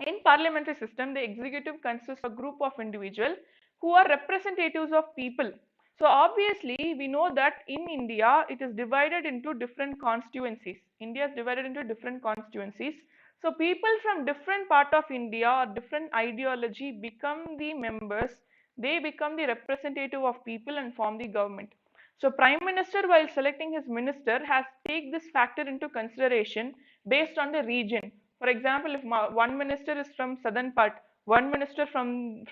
In parliamentary system, the executive consists of a group of individuals who are representatives of people. So obviously, we know that in India, it is divided into different constituencies. India is divided into different constituencies. So people from different part of India or different ideology become the members. They become the representative of people and form the government. So Prime Minister, while selecting his minister, has take this factor into consideration based on the region. For example, if one minister is from southern part, one minister from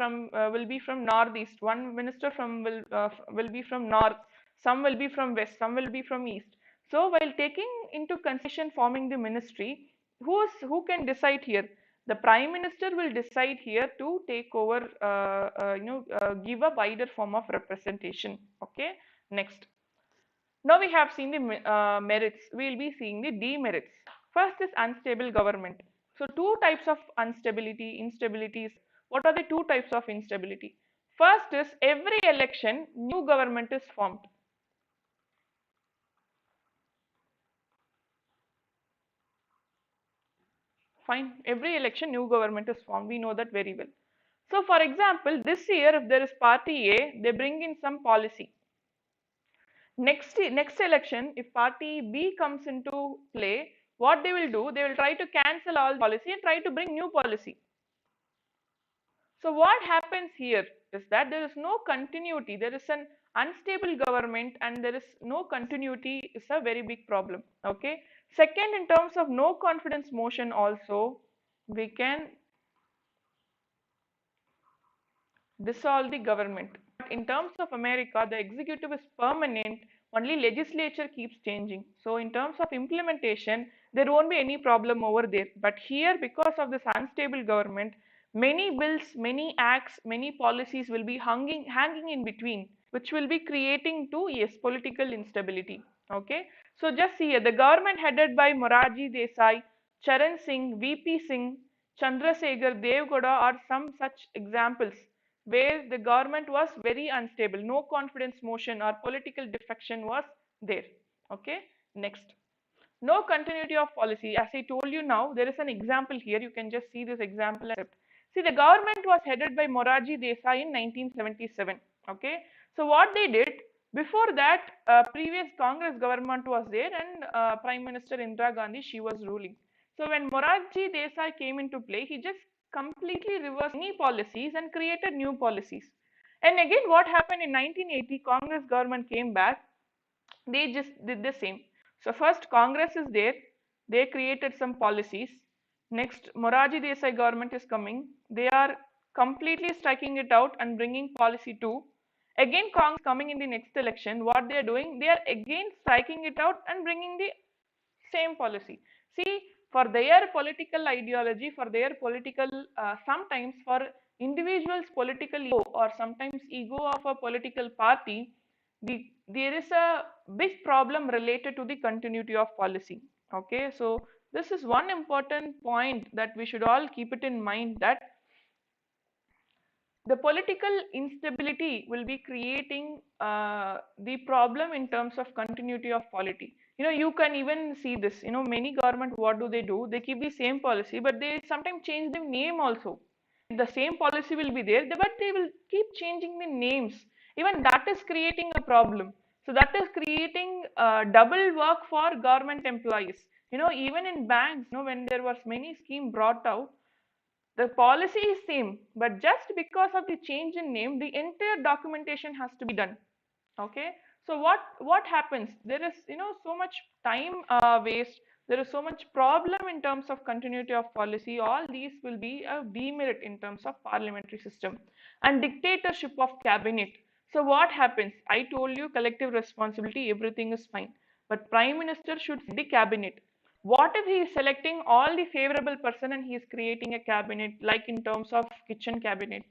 will be from northeast, one minister from will be from north, some will be from west, some will be from east. So while taking into consideration forming the ministry, who can decide here? The prime minister will decide here to take over, give a wider form of representation. Okay. Next. Now we have seen the merits. We will be seeing the demerits. First is unstable government. So two types of instabilities. What are the two types of instability? First is every election, new government is formed. Fine. Every election, new government is formed. We know that very well. So for example, this year, if there is party A, they bring in some policy. Next election, if party B comes into play, what they will do, they will try to cancel all policy and try to bring new policy. So what happens here is that there is no continuity. There is an unstable government and there is no continuity is a very big problem. Okay. Second, in terms of no confidence motion also, we can dissolve the government. In terms of America, the executive is permanent, only legislature keeps changing. So in terms of implementation, there won't be any problem over there. But here, because of this unstable government, many bills, many acts, many policies will be hanging in between, which will be creating to, yes, political instability. Okay. So just see here, the government headed by Morarji Desai, Charan Singh, VP Singh, Chandra Sekhar, Deva Gowda are some such examples where the government was very unstable, no confidence motion or political defection was there. Okay. Next, no continuity of policy. As I told you now, there is an example here. You can just see this example. See, the government was headed by Morarji Desai in 1977. Okay. So what they did, before that, previous Congress government was there and Prime Minister Indira Gandhi, she was ruling. So when Morarji Desai came into play, he just completely reversed any policies and created new policies. And again, what happened in 1980, Congress government came back, they just did the same. So first Congress is there, they created some policies. Next, Morarji Desai government is coming, they are completely striking it out and bringing policy 2. Again, Congress coming in the next election, what they are doing, they are again striking it out and bringing the same policy. See, for their political ideology, for their political, sometimes for individuals' political ego or sometimes ego of a political party, there is a big problem related to the continuity of policy. Okay, so this is one important point that we should all keep it in mind, that the political instability will be creating the problem in terms of continuity of polity. You can even see this, many government, what do? They keep the same policy, but they sometimes change the name also. The same policy will be there, but they will keep changing the names. Even that is creating a problem. So that is creating double work for government employees. Even in banks, when there was many scheme brought out, the policy is same, but just because of the change in name, the entire documentation has to be done. Okay. So what happens? There is so much time waste. There is so much problem in terms of continuity of policy. All these will be a demerit in terms of parliamentary system and dictatorship of cabinet. So what happens? I told you collective responsibility, everything is fine, but prime minister should the cabinet. What if he is selecting all the favorable person and he is creating a cabinet like in terms of kitchen cabinet?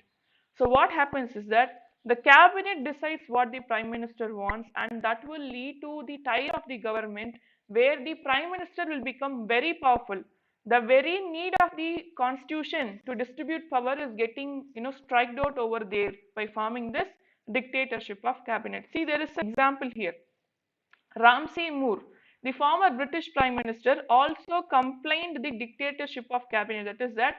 So what happens is that the cabinet decides what the prime minister wants, and that will lead to the tie of the government where the prime minister will become very powerful. The very need of the constitution to distribute power is getting striked out over there by forming this dictatorship of cabinet. See, there is an example here. Ramsay Muir. the former British Prime Minister also complained the dictatorship of cabinet. That is that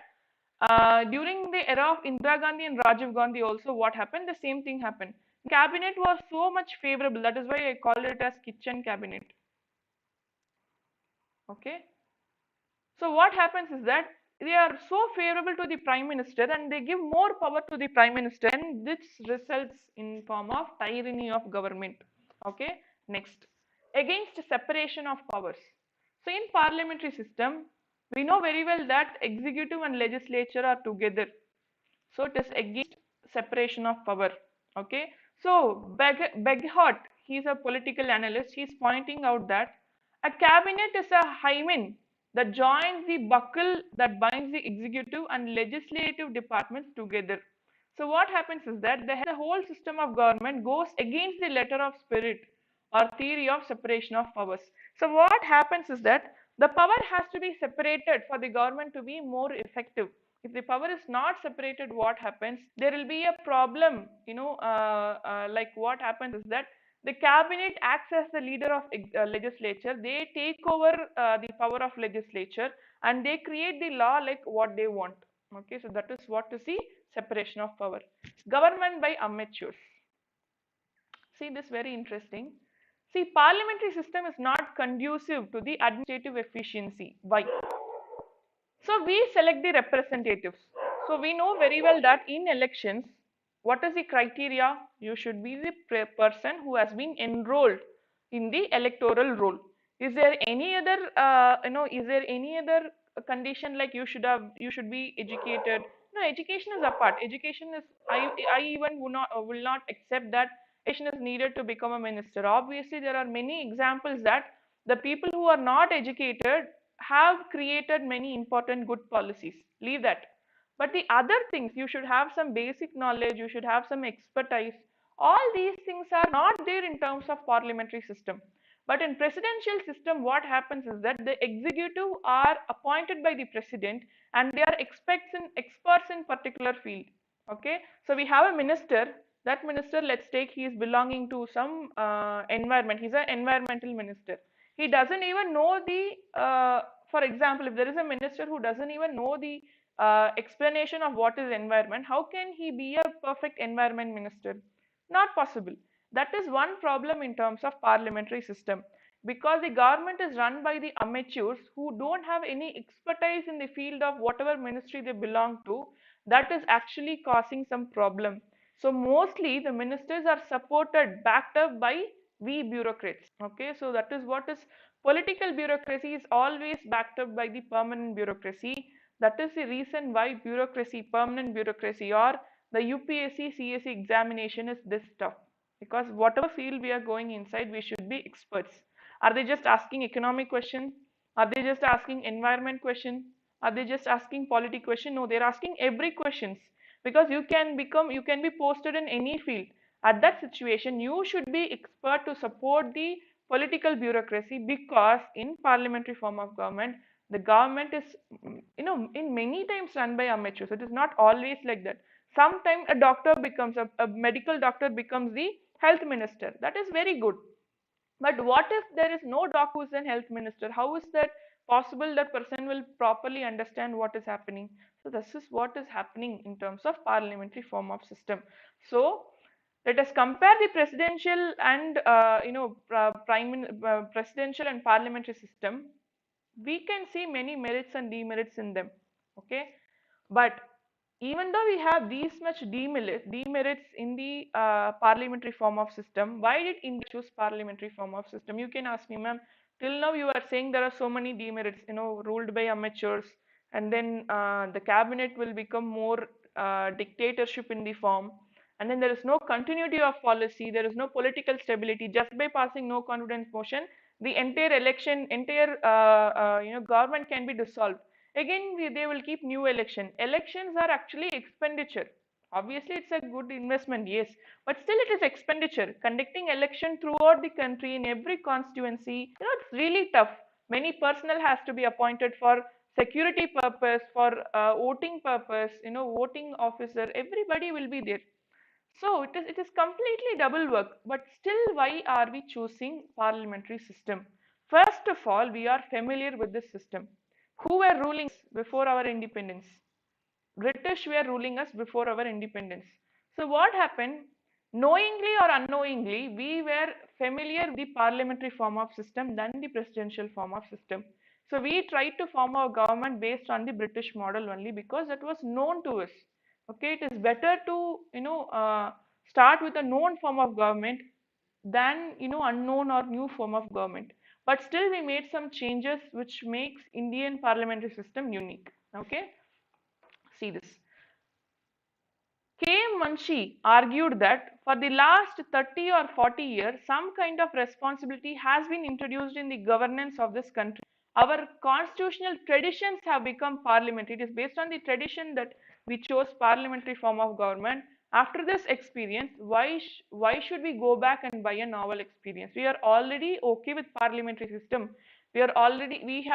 during the era of Indira Gandhi and Rajiv Gandhi also what happened? The same thing happened. Cabinet was so much favorable. That is why I call it as kitchen cabinet. Okay. So what happens is that they are so favorable to the Prime Minister and they give more power to the Prime Minister, and this results in form of tyranny of government. Okay. Next, against separation of powers. So in parliamentary system, we know very well that executive and legislature are together. So it is against separation of power. Okay. So Beghot, he is a political analyst. He is pointing out that a cabinet is a hymen that joins the buckle that binds the executive and legislative departments together. So what happens is that the whole system of government goes against the letter of spirit or theory of separation of powers. So what happens is that the power has to be separated for the government to be more effective. If the power is not separated, what happens? There will be a problem. Like what happens is that the cabinet acts as the leader of legislature. They take over the power of legislature and they create the law like what they want. Okay, so that is what is the separation of power. Government by amateurs. See this very interesting. See, parliamentary system is not conducive to the administrative efficiency. Why? So we select the representatives. So we know very well that in elections, what is the criteria? You should be the person who has been enrolled in the electoral roll. Is there any other, is there any other condition like you should be educated? No, education is apart. Education is, I even will not accept that education is needed to become a minister. Obviously, there are many examples that the people who are not educated have created many important good policies. Leave that. But the other things, you should have some basic knowledge, you should have some expertise. All these things are not there in terms of parliamentary system. But in presidential system, what happens is that the executive are appointed by the president and they are experts in particular field. Okay. So we have a minister. That minister, let's take, he is belonging to some environment. He's an environmental minister. He doesn't even know the, for example, if there is a minister who doesn't even know the explanation of what is environment, how can he be a perfect environment minister? Not possible. That is one problem in terms of parliamentary system, because the government is run by the amateurs who don't have any expertise in the field of whatever ministry they belong to. That is actually causing some problem. So mostly the ministers are supported, backed up by we bureaucrats. Okay, so that is what is political bureaucracy is always backed up by the permanent bureaucracy. That is the reason why bureaucracy, permanent bureaucracy, or the UPSC CSE examination is this tough, because whatever field we are going inside, we should be experts. Are they just asking economic question? Are they just asking environment question? Are they just asking polity question? No, they're asking every questions, because you can be posted in any field. At that situation, you should be expert to support the political bureaucracy, because in parliamentary form of government, the government is, in many times run by amateurs. It is not always like that. Sometimes a doctor becomes a medical doctor becomes the health minister. That is very good. But what if there is no doc who is an health minister? How is that possible that person will properly understand what is happening? So this is what is happening in terms of parliamentary form of system. So let us compare the presidential and presidential and parliamentary system. We can see many merits and demerits in them. Okay, but even though we have these much demerits in the parliamentary form of system, why did India choose parliamentary form of system? You can ask me, ma'am. Till now, you are saying there are so many demerits. Ruled by amateurs, and then the cabinet will become more dictatorship in the form, and then there is no continuity of policy. There is no political stability. Just by passing no confidence motion, the entire government can be dissolved. Again, they will keep new election. Elections are actually expenditure. Obviously, it's a good investment, yes, but still it is expenditure. Conducting election throughout the country in every constituency, it's really tough. Many personnel has to be appointed for security purpose, for voting purpose, voting officer, everybody will be there. So it is completely double work, but still why are we choosing parliamentary system? First of all, we are familiar with this system. Who were ruling us before our independence? British were ruling us before our independence. So what happened? Knowingly or unknowingly, we were familiar with the parliamentary form of system than the presidential form of system. So we tried to form our government based on the British model only because that was known to us. Okay, it is better to start with a known form of government than unknown or new form of government. But still, we made some changes which makes Indian parliamentary system unique. Okay, see this. K.M. Munshi argued that for the last 30 or 40 years, some kind of responsibility has been introduced in the governance of this country. Our constitutional traditions have become parliamentary. It is based on the tradition that we chose parliamentary form of government. After this experience, why should we go back and buy a novel experience? We are already okay with parliamentary system. We have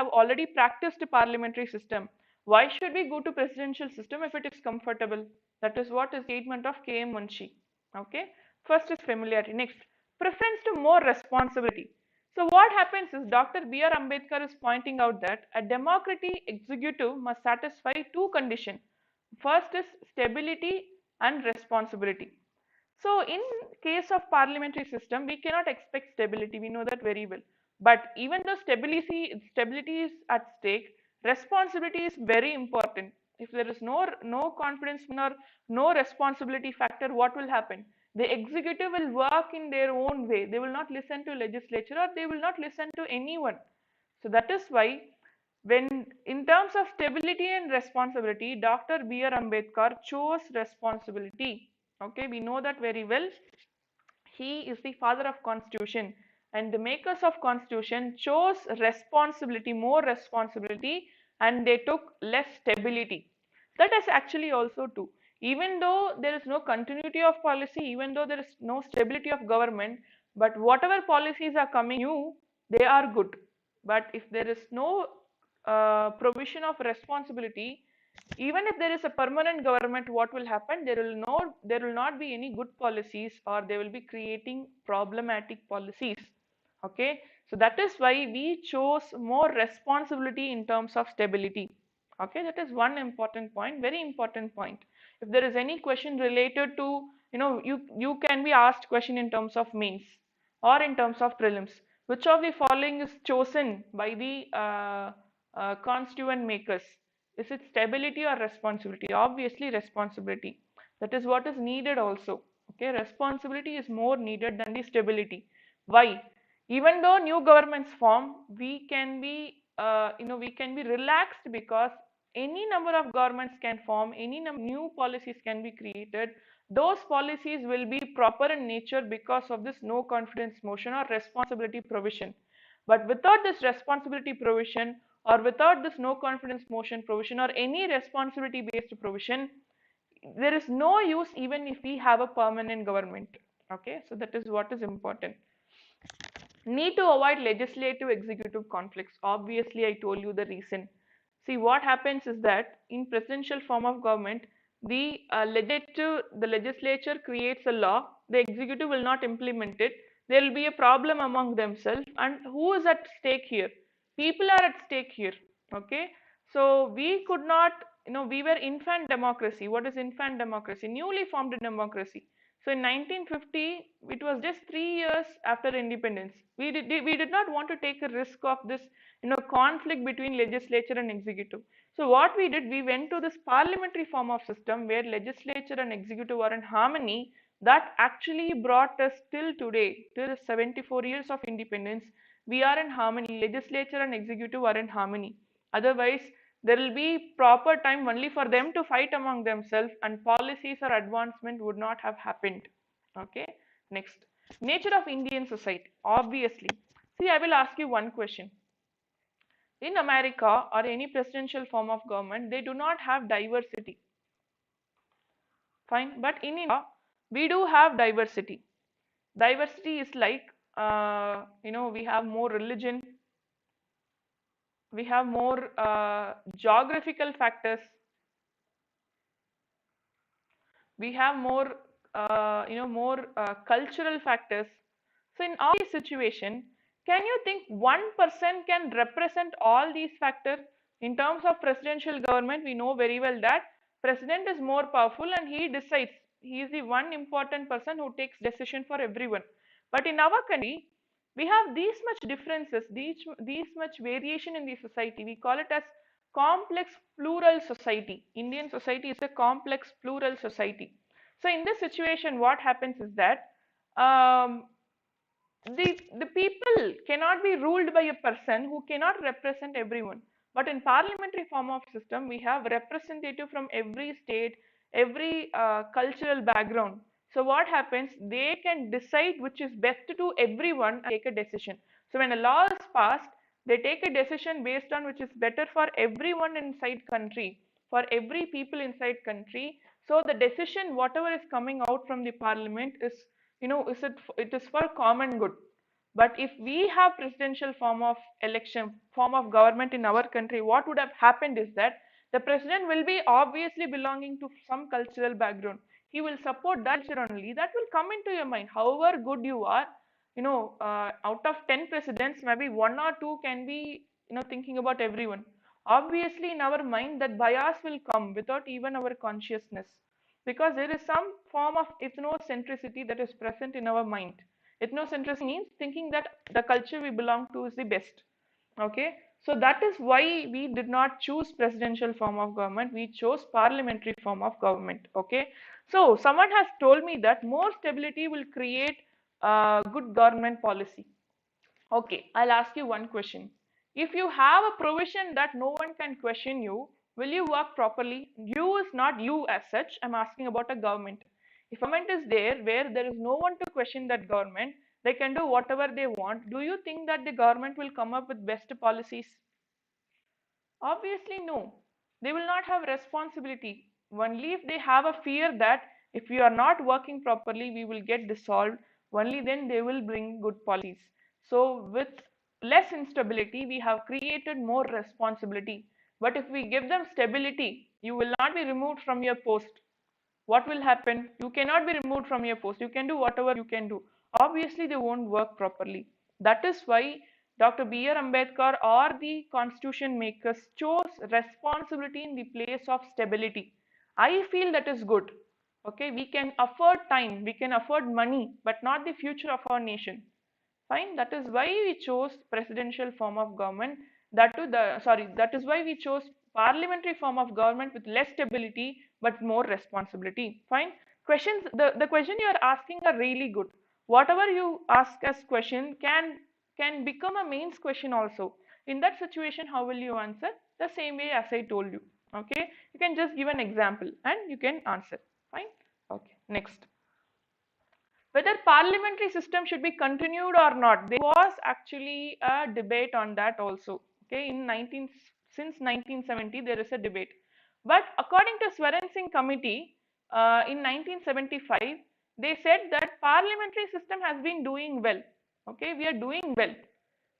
already practiced a parliamentary system. Why should we go to presidential system if it is comfortable? That is what is the statement of K.M. Munshi. Okay. First is familiarity. Next, preference to more responsibility. So what happens is Dr. B.R. Ambedkar is pointing out that a democratic executive must satisfy two conditions. First is stability and responsibility. So in case of parliamentary system, we cannot expect stability. We know that very well. But even though stability is at stake, responsibility is very important. If there is no confidence or no responsibility factor, what will happen? The executive will work in their own way. They will not listen to legislature or they will not listen to anyone. So that is why when in terms of stability and responsibility, Dr. B.R. Ambedkar chose responsibility. Okay, we know that very well. He is the father of constitution and the makers of constitution chose responsibility, more responsibility, and they took less stability. That is actually also true. Even though there is no continuity of policy, even though there is no stability of government, but whatever policies are coming new, they are good. But if there is no provision of responsibility, even if there is a permanent government, what will happen? There will not be any good policies, or they will be creating problematic policies. Okay, so that is why we chose more responsibility in terms of stability. Okay, that is one important point, very important point. If there is any question related to, you can be asked question in terms of mains or in terms of prelims. Which of the following is chosen by the constituent makers? Is it stability or responsibility? Obviously responsibility. That is what is needed also. Okay, responsibility is more needed than the stability. Why? Even though new governments form, we can be we can be relaxed because any number of governments can form, any new policies can be created. Those policies will be proper in nature because of this no confidence motion or responsibility provision. But without this responsibility provision, or without this no confidence motion provision, or any responsibility based provision, there is no use even if we have a permanent government. Okay, so that is what is important. Need to avoid legislative executive conflicts. Obviously, I told you the reason. See, what happens is that in presidential form of government, the legislature creates a law, the executive will not implement it. There will be a problem among themselves, and who is at stake here? People are at stake here. Okay, so we could not, we were infant democracy. What is infant democracy? Newly formed democracy. So in 1950, it was just 3 years after independence. We did not want to take a risk of this, conflict between legislature and executive. So what we did, we went to this parliamentary form of system where legislature and executive are in harmony. That actually brought us till today, till 74 years of independence. We are in harmony. Legislature and executive are in harmony. Otherwise, there will be proper time only for them to fight among themselves, and policies or advancement would not have happened. Okay, next, nature of Indian society. Obviously, see, I will ask you one question. In America or any presidential form of government, they do not have diversity. Fine, but in India, we do have diversity. Diversity is like, we have more religion, we have more geographical factors, we have more more cultural factors. So in all these situations, Can you think one person can represent all these factors? In terms of presidential government, we know very well that president is more powerful and he decides. He is the one important person who takes decision for everyone. But in our country, we have these much differences, these much variation in the society. We call it as complex plural society. Indian society is a complex plural society. So in this situation, what happens is that um, the people cannot be ruled by a person who cannot represent everyone. But in parliamentary form of system, we have representative from every state, every cultural background. So what happens? They can decide which is best to everyone and take a decision. So when a law is passed, they take a decision based on which is better for everyone inside country, for every people inside country. So the decision, whatever is coming out from the parliament, is, it is for common good. But if we have presidential form of election, form of government in our country, what would have happened is that the president will be obviously belonging to some cultural background. He will support that culture only. That will come into your mind. However good you are, out of 10 presidents, maybe one or two can be, thinking about everyone. Obviously, in our mind, that bias will come without even our consciousness, because there is some form of ethnocentricity that is present in our mind. Ethnocentrism means thinking that the culture we belong to is the best. Okay, so that is why we did not choose presidential form of government. We chose parliamentary form of government. Okay, so someone has told me that more stability will create good government policy. Okay, I'll ask you one question. If you have a provision that no one can question you, will you work properly? You is not you as such. I'm asking about a government. If government is where there is no one to question that government, they can do whatever they want. Do you think that the government will come up with best policies? Obviously, no. They will not have responsibility. Only if they have a fear that if we are not working properly, we will get dissolved, only then they will bring good policies. So, with less instability, we have created more responsibility. But if we give them stability, you will not be removed from your post. What will happen? You cannot be removed from your post. You can do whatever you can do. Obviously, they won't work properly. That is why Dr. B.R. Ambedkar or the constitution makers chose responsibility in the place of stability. I feel that is good. Okay, we can afford time, we can afford money, but not the future of our nation. Fine, that is why we chose presidential form of government. That is why we chose parliamentary form of government with less stability but more responsibility. Fine. Questions, the question you are asking are really good. Whatever you ask as question can become a mains question also. In that situation, how will you answer? The same way as I told you. Okay. You can just give an example and you can answer. Fine. Okay. Next, whether parliamentary system should be continued or not. There was actually a debate on that also. Okay, since 1970 there is a debate. But according to Charan Singh committee in 1975, they said that parliamentary system has been doing well. Okay, we are doing well.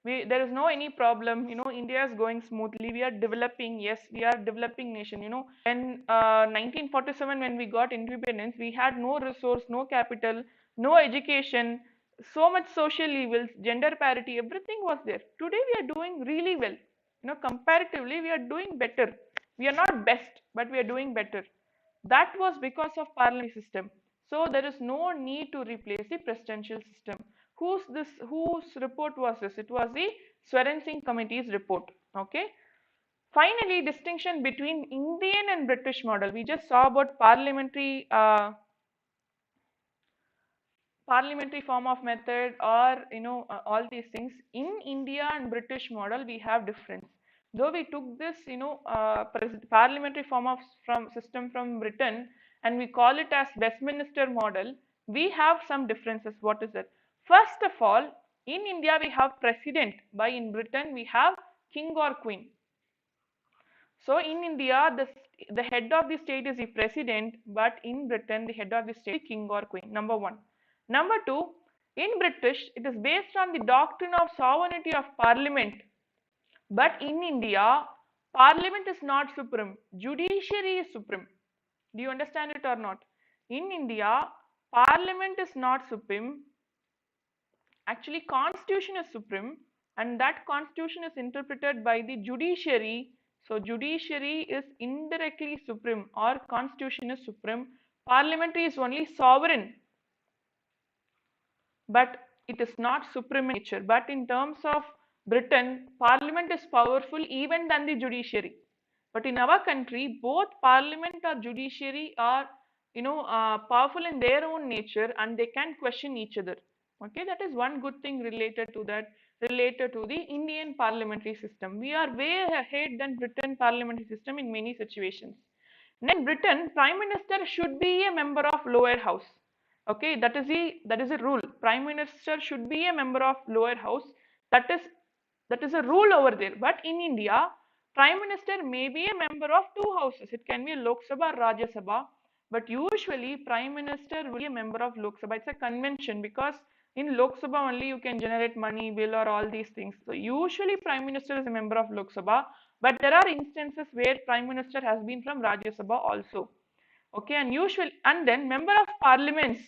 There is no any problem. India is going smoothly. We are developing. Yes, we are developing nation. When 1947, when we got independence, we had no resource, no capital, no education, so much social evils, gender parity, everything was there. Today we are doing really well. Comparatively we are doing better. We are not best, but we are doing better. That was because of parliamentary system. So there is no need to replace the presidential system. Whose report was this? It was the Charan Singh committee's report. Okay. Finally, distinction between Indian and British model. We just saw about parliamentary form of method, or all these things. In India and British model we have difference. Though we took this parliamentary form of from system from Britain and we call it as Westminster model, we have some differences. What is it? First of all, in India we have president, by in Britain we have king or queen. So in India, the head of the state is the president, but in Britain, the head of the state is king or queen. Number one. Number two, in British, it is based on the doctrine of sovereignty of parliament. But in India, parliament is not supreme. Judiciary is supreme. Do you understand it or not? In India, parliament is not supreme. Actually, constitution is supreme, and that constitution is interpreted by the judiciary. So judiciary is indirectly supreme, or constitution is supreme. Parliamentary is only sovereign, but it is not supreme in nature. But in terms of Britain, parliament is powerful even than the judiciary. But in our country, both parliament or judiciary are, powerful in their own nature, and they can question each other. Okay, that is one good thing related to that, related to the Indian parliamentary system. We are way ahead than Britain parliamentary system in many situations. In Britain, Prime Minister should be a member of lower house. Okay, that is a rule. Prime Minister should be a member of lower house. That is a rule over there. But in India, Prime Minister may be a member of two houses. It can be a Lok Sabha or Rajya Sabha. But usually Prime Minister will be a member of Lok Sabha. It's a convention, because in Lok Sabha only you can generate money, bill, or all these things. So usually Prime Minister is a member of Lok Sabha, but there are instances where Prime Minister has been from Rajya Sabha also. Okay, and then member of parliaments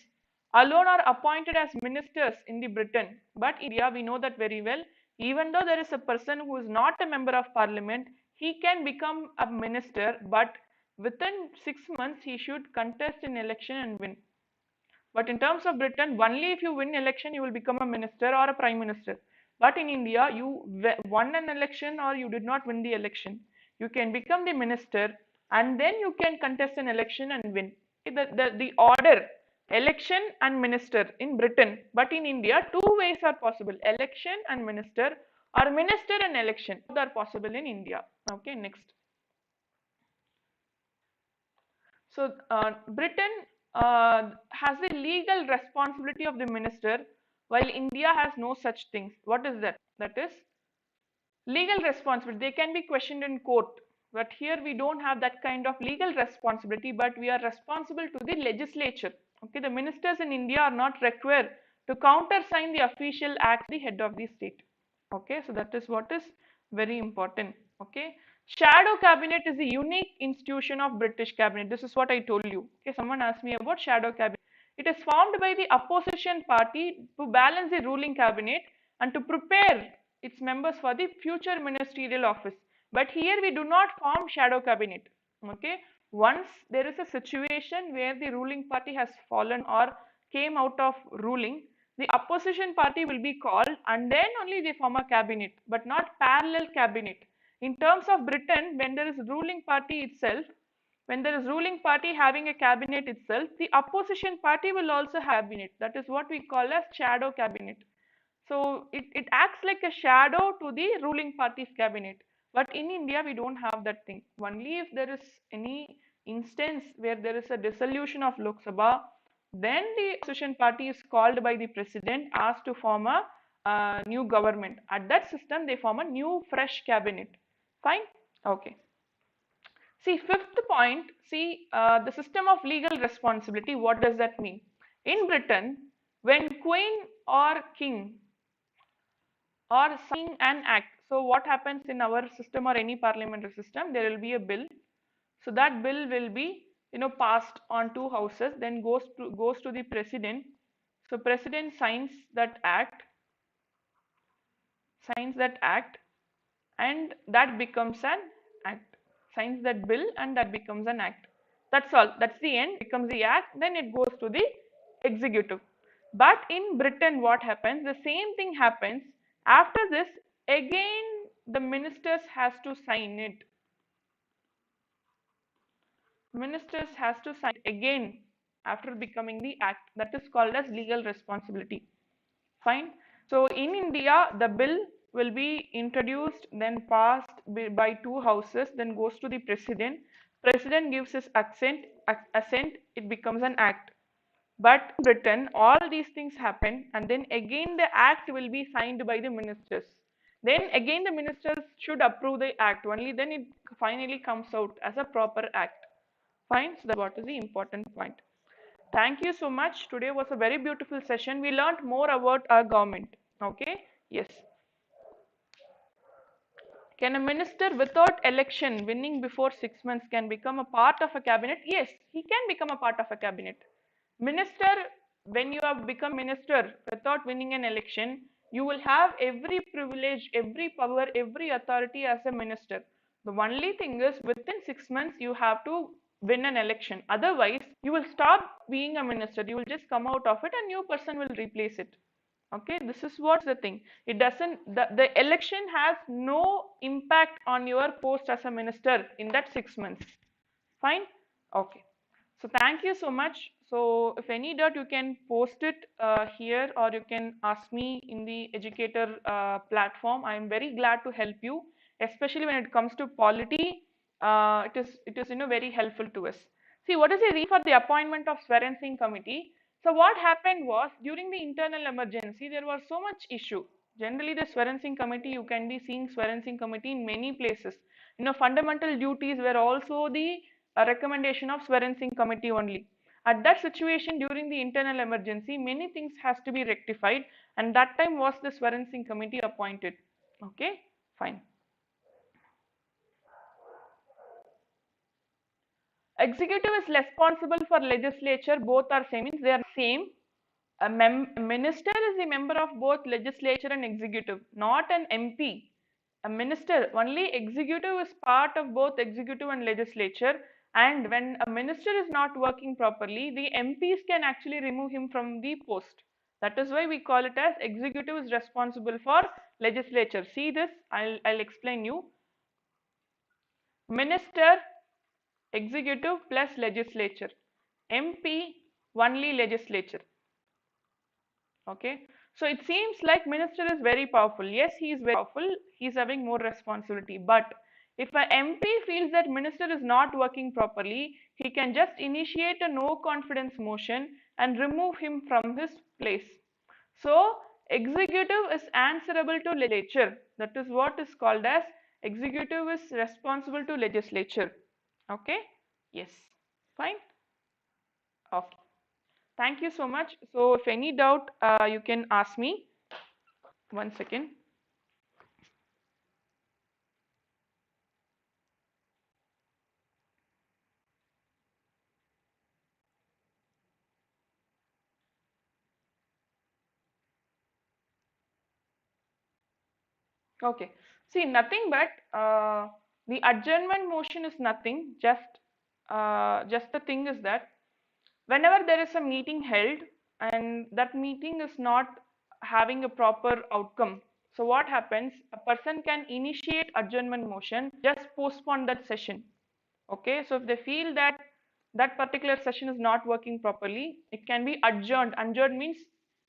alone are appointed as ministers in the Britain. But India, we know that very well. Even though there is a person who is not a member of parliament, he can become a minister, but within 6 months he should contest an election and win. But in terms of Britain, only if you win election, you will become a minister or a prime minister. But in India, you won an election or you did not win the election, you can become the minister, and then you can contest an election and win. The order, election and minister in Britain. But in India, two ways are possible: election and minister, or minister and election. Both are possible in India. Okay, next. So Britain has the legal responsibility of the minister, while India has no such things. What is that? That is legal responsibility. They can be questioned in court, but here we don't have that kind of legal responsibility, but we are responsible to the legislature. Okay, the ministers in India are not required to countersign the official act, the head of the state. Okay, so that is what is very important. Okay, shadow cabinet is a unique institution of British cabinet. This is what I told you. Okay, someone asked me about shadow cabinet. It is formed by the opposition party to balance the ruling cabinet and to prepare its members for the future ministerial office. But here we do not form shadow cabinet. Okay, once there is a situation where the ruling party has fallen or came out of ruling, the opposition party will be called, and then only they form a cabinet, but not parallel cabinet. In terms of Britain, when there is ruling party itself, when there is ruling party having a cabinet itself, the opposition party will also have cabinet. That is what we call as shadow cabinet. So it acts like a shadow to the ruling party's cabinet. But in India, we don't have that thing. Only if there is any instance where there is a dissolution of Lok Sabha, then the opposition party is called by the president, asked to form a new government. At that system, they form a new fresh cabinet. Fine? Okay. See, fifth point, see the system of legal responsibility. What does that mean? In Britain, when queen or king or signing an act, so what happens in our system or any parliamentary system, there will be a bill. So that bill will be passed on two houses, then goes to the president. So president signs that act, and that becomes an act. Signs that bill and that becomes an act. That's all. That's the end. Becomes the act. Then it goes to the executive. But in Britain, what happens? The same thing happens. After this, again the ministers has to sign it. Ministers has to sign again after becoming the act. That is called as legal responsibility. Fine. So in India, the bill will be introduced, then passed by two houses, then goes to the president. President gives his assent, it becomes an act. But in Britain, all these things happen, and then again the act will be signed by the ministers. Then again the ministers should approve the act. Only then it finally comes out as a proper act. Fine. So that what is the important point. Thank you so much. Today was a very beautiful session. We learned more about our government. Okay. Yes. Can a minister without election winning before 6 months can become a part of a cabinet? Yes, he can become a part of a cabinet. Minister when you have become minister without winning an election, you will have every privilege, every power, every authority as a minister. The only thing is within 6 months you have to win an election. Otherwise, you will stop being a minister. You will just come out of it and new person will replace it. Okay, this is what's the thing. It doesn't, the election has no impact on your post as a minister in that 6 months. Fine? Okay. So thank you so much. So if any doubt, you can post it here or you can ask me in the educator platform. I am very glad to help you, especially when it comes to polity. It is very helpful to us. See, what is the reason for the appointment of Charan Singh committee? So what happened was during the internal emergency, there was so much issue. Generally, the Charan Singh committee, you can be seeing Charan Singh committee in many places. Fundamental duties were also the a recommendation of Charan Singh committee only. At that situation during the internal emergency, many things has to be rectified, and that time was the Charan Singh committee appointed. Okay, fine. Executive is responsible for legislature, both are same, means they are same. A minister is a member of both legislature and executive, not an MP. A minister, only executive is part of both executive and legislature, and when a minister is not working properly, the MPs can actually remove him from the post. That is why we call it as executive is responsible for legislature. See this, I'll explain you. Minister, executive plus legislature. MP, only legislature. Okay, so it seems like minister is very powerful. Yes, he is very powerful, he is having more responsibility, but if a MP feels that minister is not working properly, he can just initiate a no confidence motion and remove him from his place. So executive is answerable to legislature. That is what is called as executive is responsible to legislature. Okay, yes, fine. Okay, thank you so much. So if any doubt, you can ask me. 1 second. Okay. See, nothing but the adjournment motion is nothing. Just the thing is that whenever there is a meeting held and that meeting is not having a proper outcome, so what happens? A person can initiate adjournment motion, just postpone that session. Okay, so if they feel that that particular session is not working properly, it can be adjourned. Adjourned means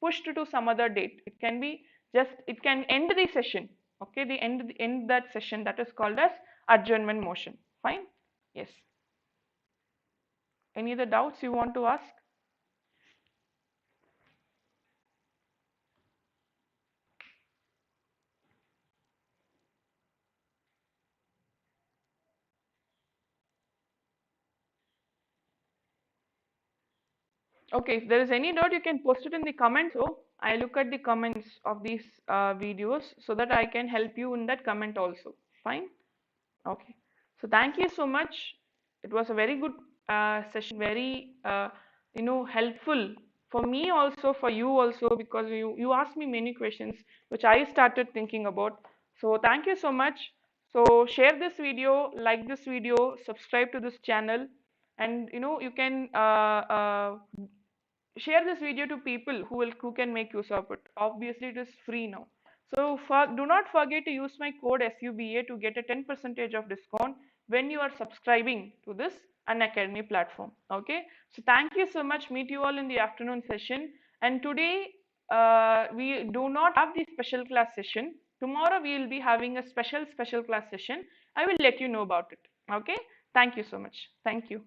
pushed to some other date. It can be just, it can end the session. Okay, the end that session, that is called as adjournment motion. Fine. Yes. Any other doubts you want to ask? Okay, if there is any doubt, you can post it in the comments. So I look at the comments of these videos so that I can help you in that comment also. Fine. Okay. So thank you so much. It was a very good session, very helpful for me also, for you also, because you asked me many questions which I started thinking about. So thank you so much. So share this video, like this video, subscribe to this channel, and you can share this video to people who can make use of it. Obviously it is free now. So do not forget to use my code SUBA to get a 10% of discount when you are subscribing to this Unacademy platform. Okay, so thank you so much. Meet you all in the afternoon session. And today we do not have the special class session. Tomorrow we will be having a special class session. I will let you know about it. Okay, thank you so much. Thank you.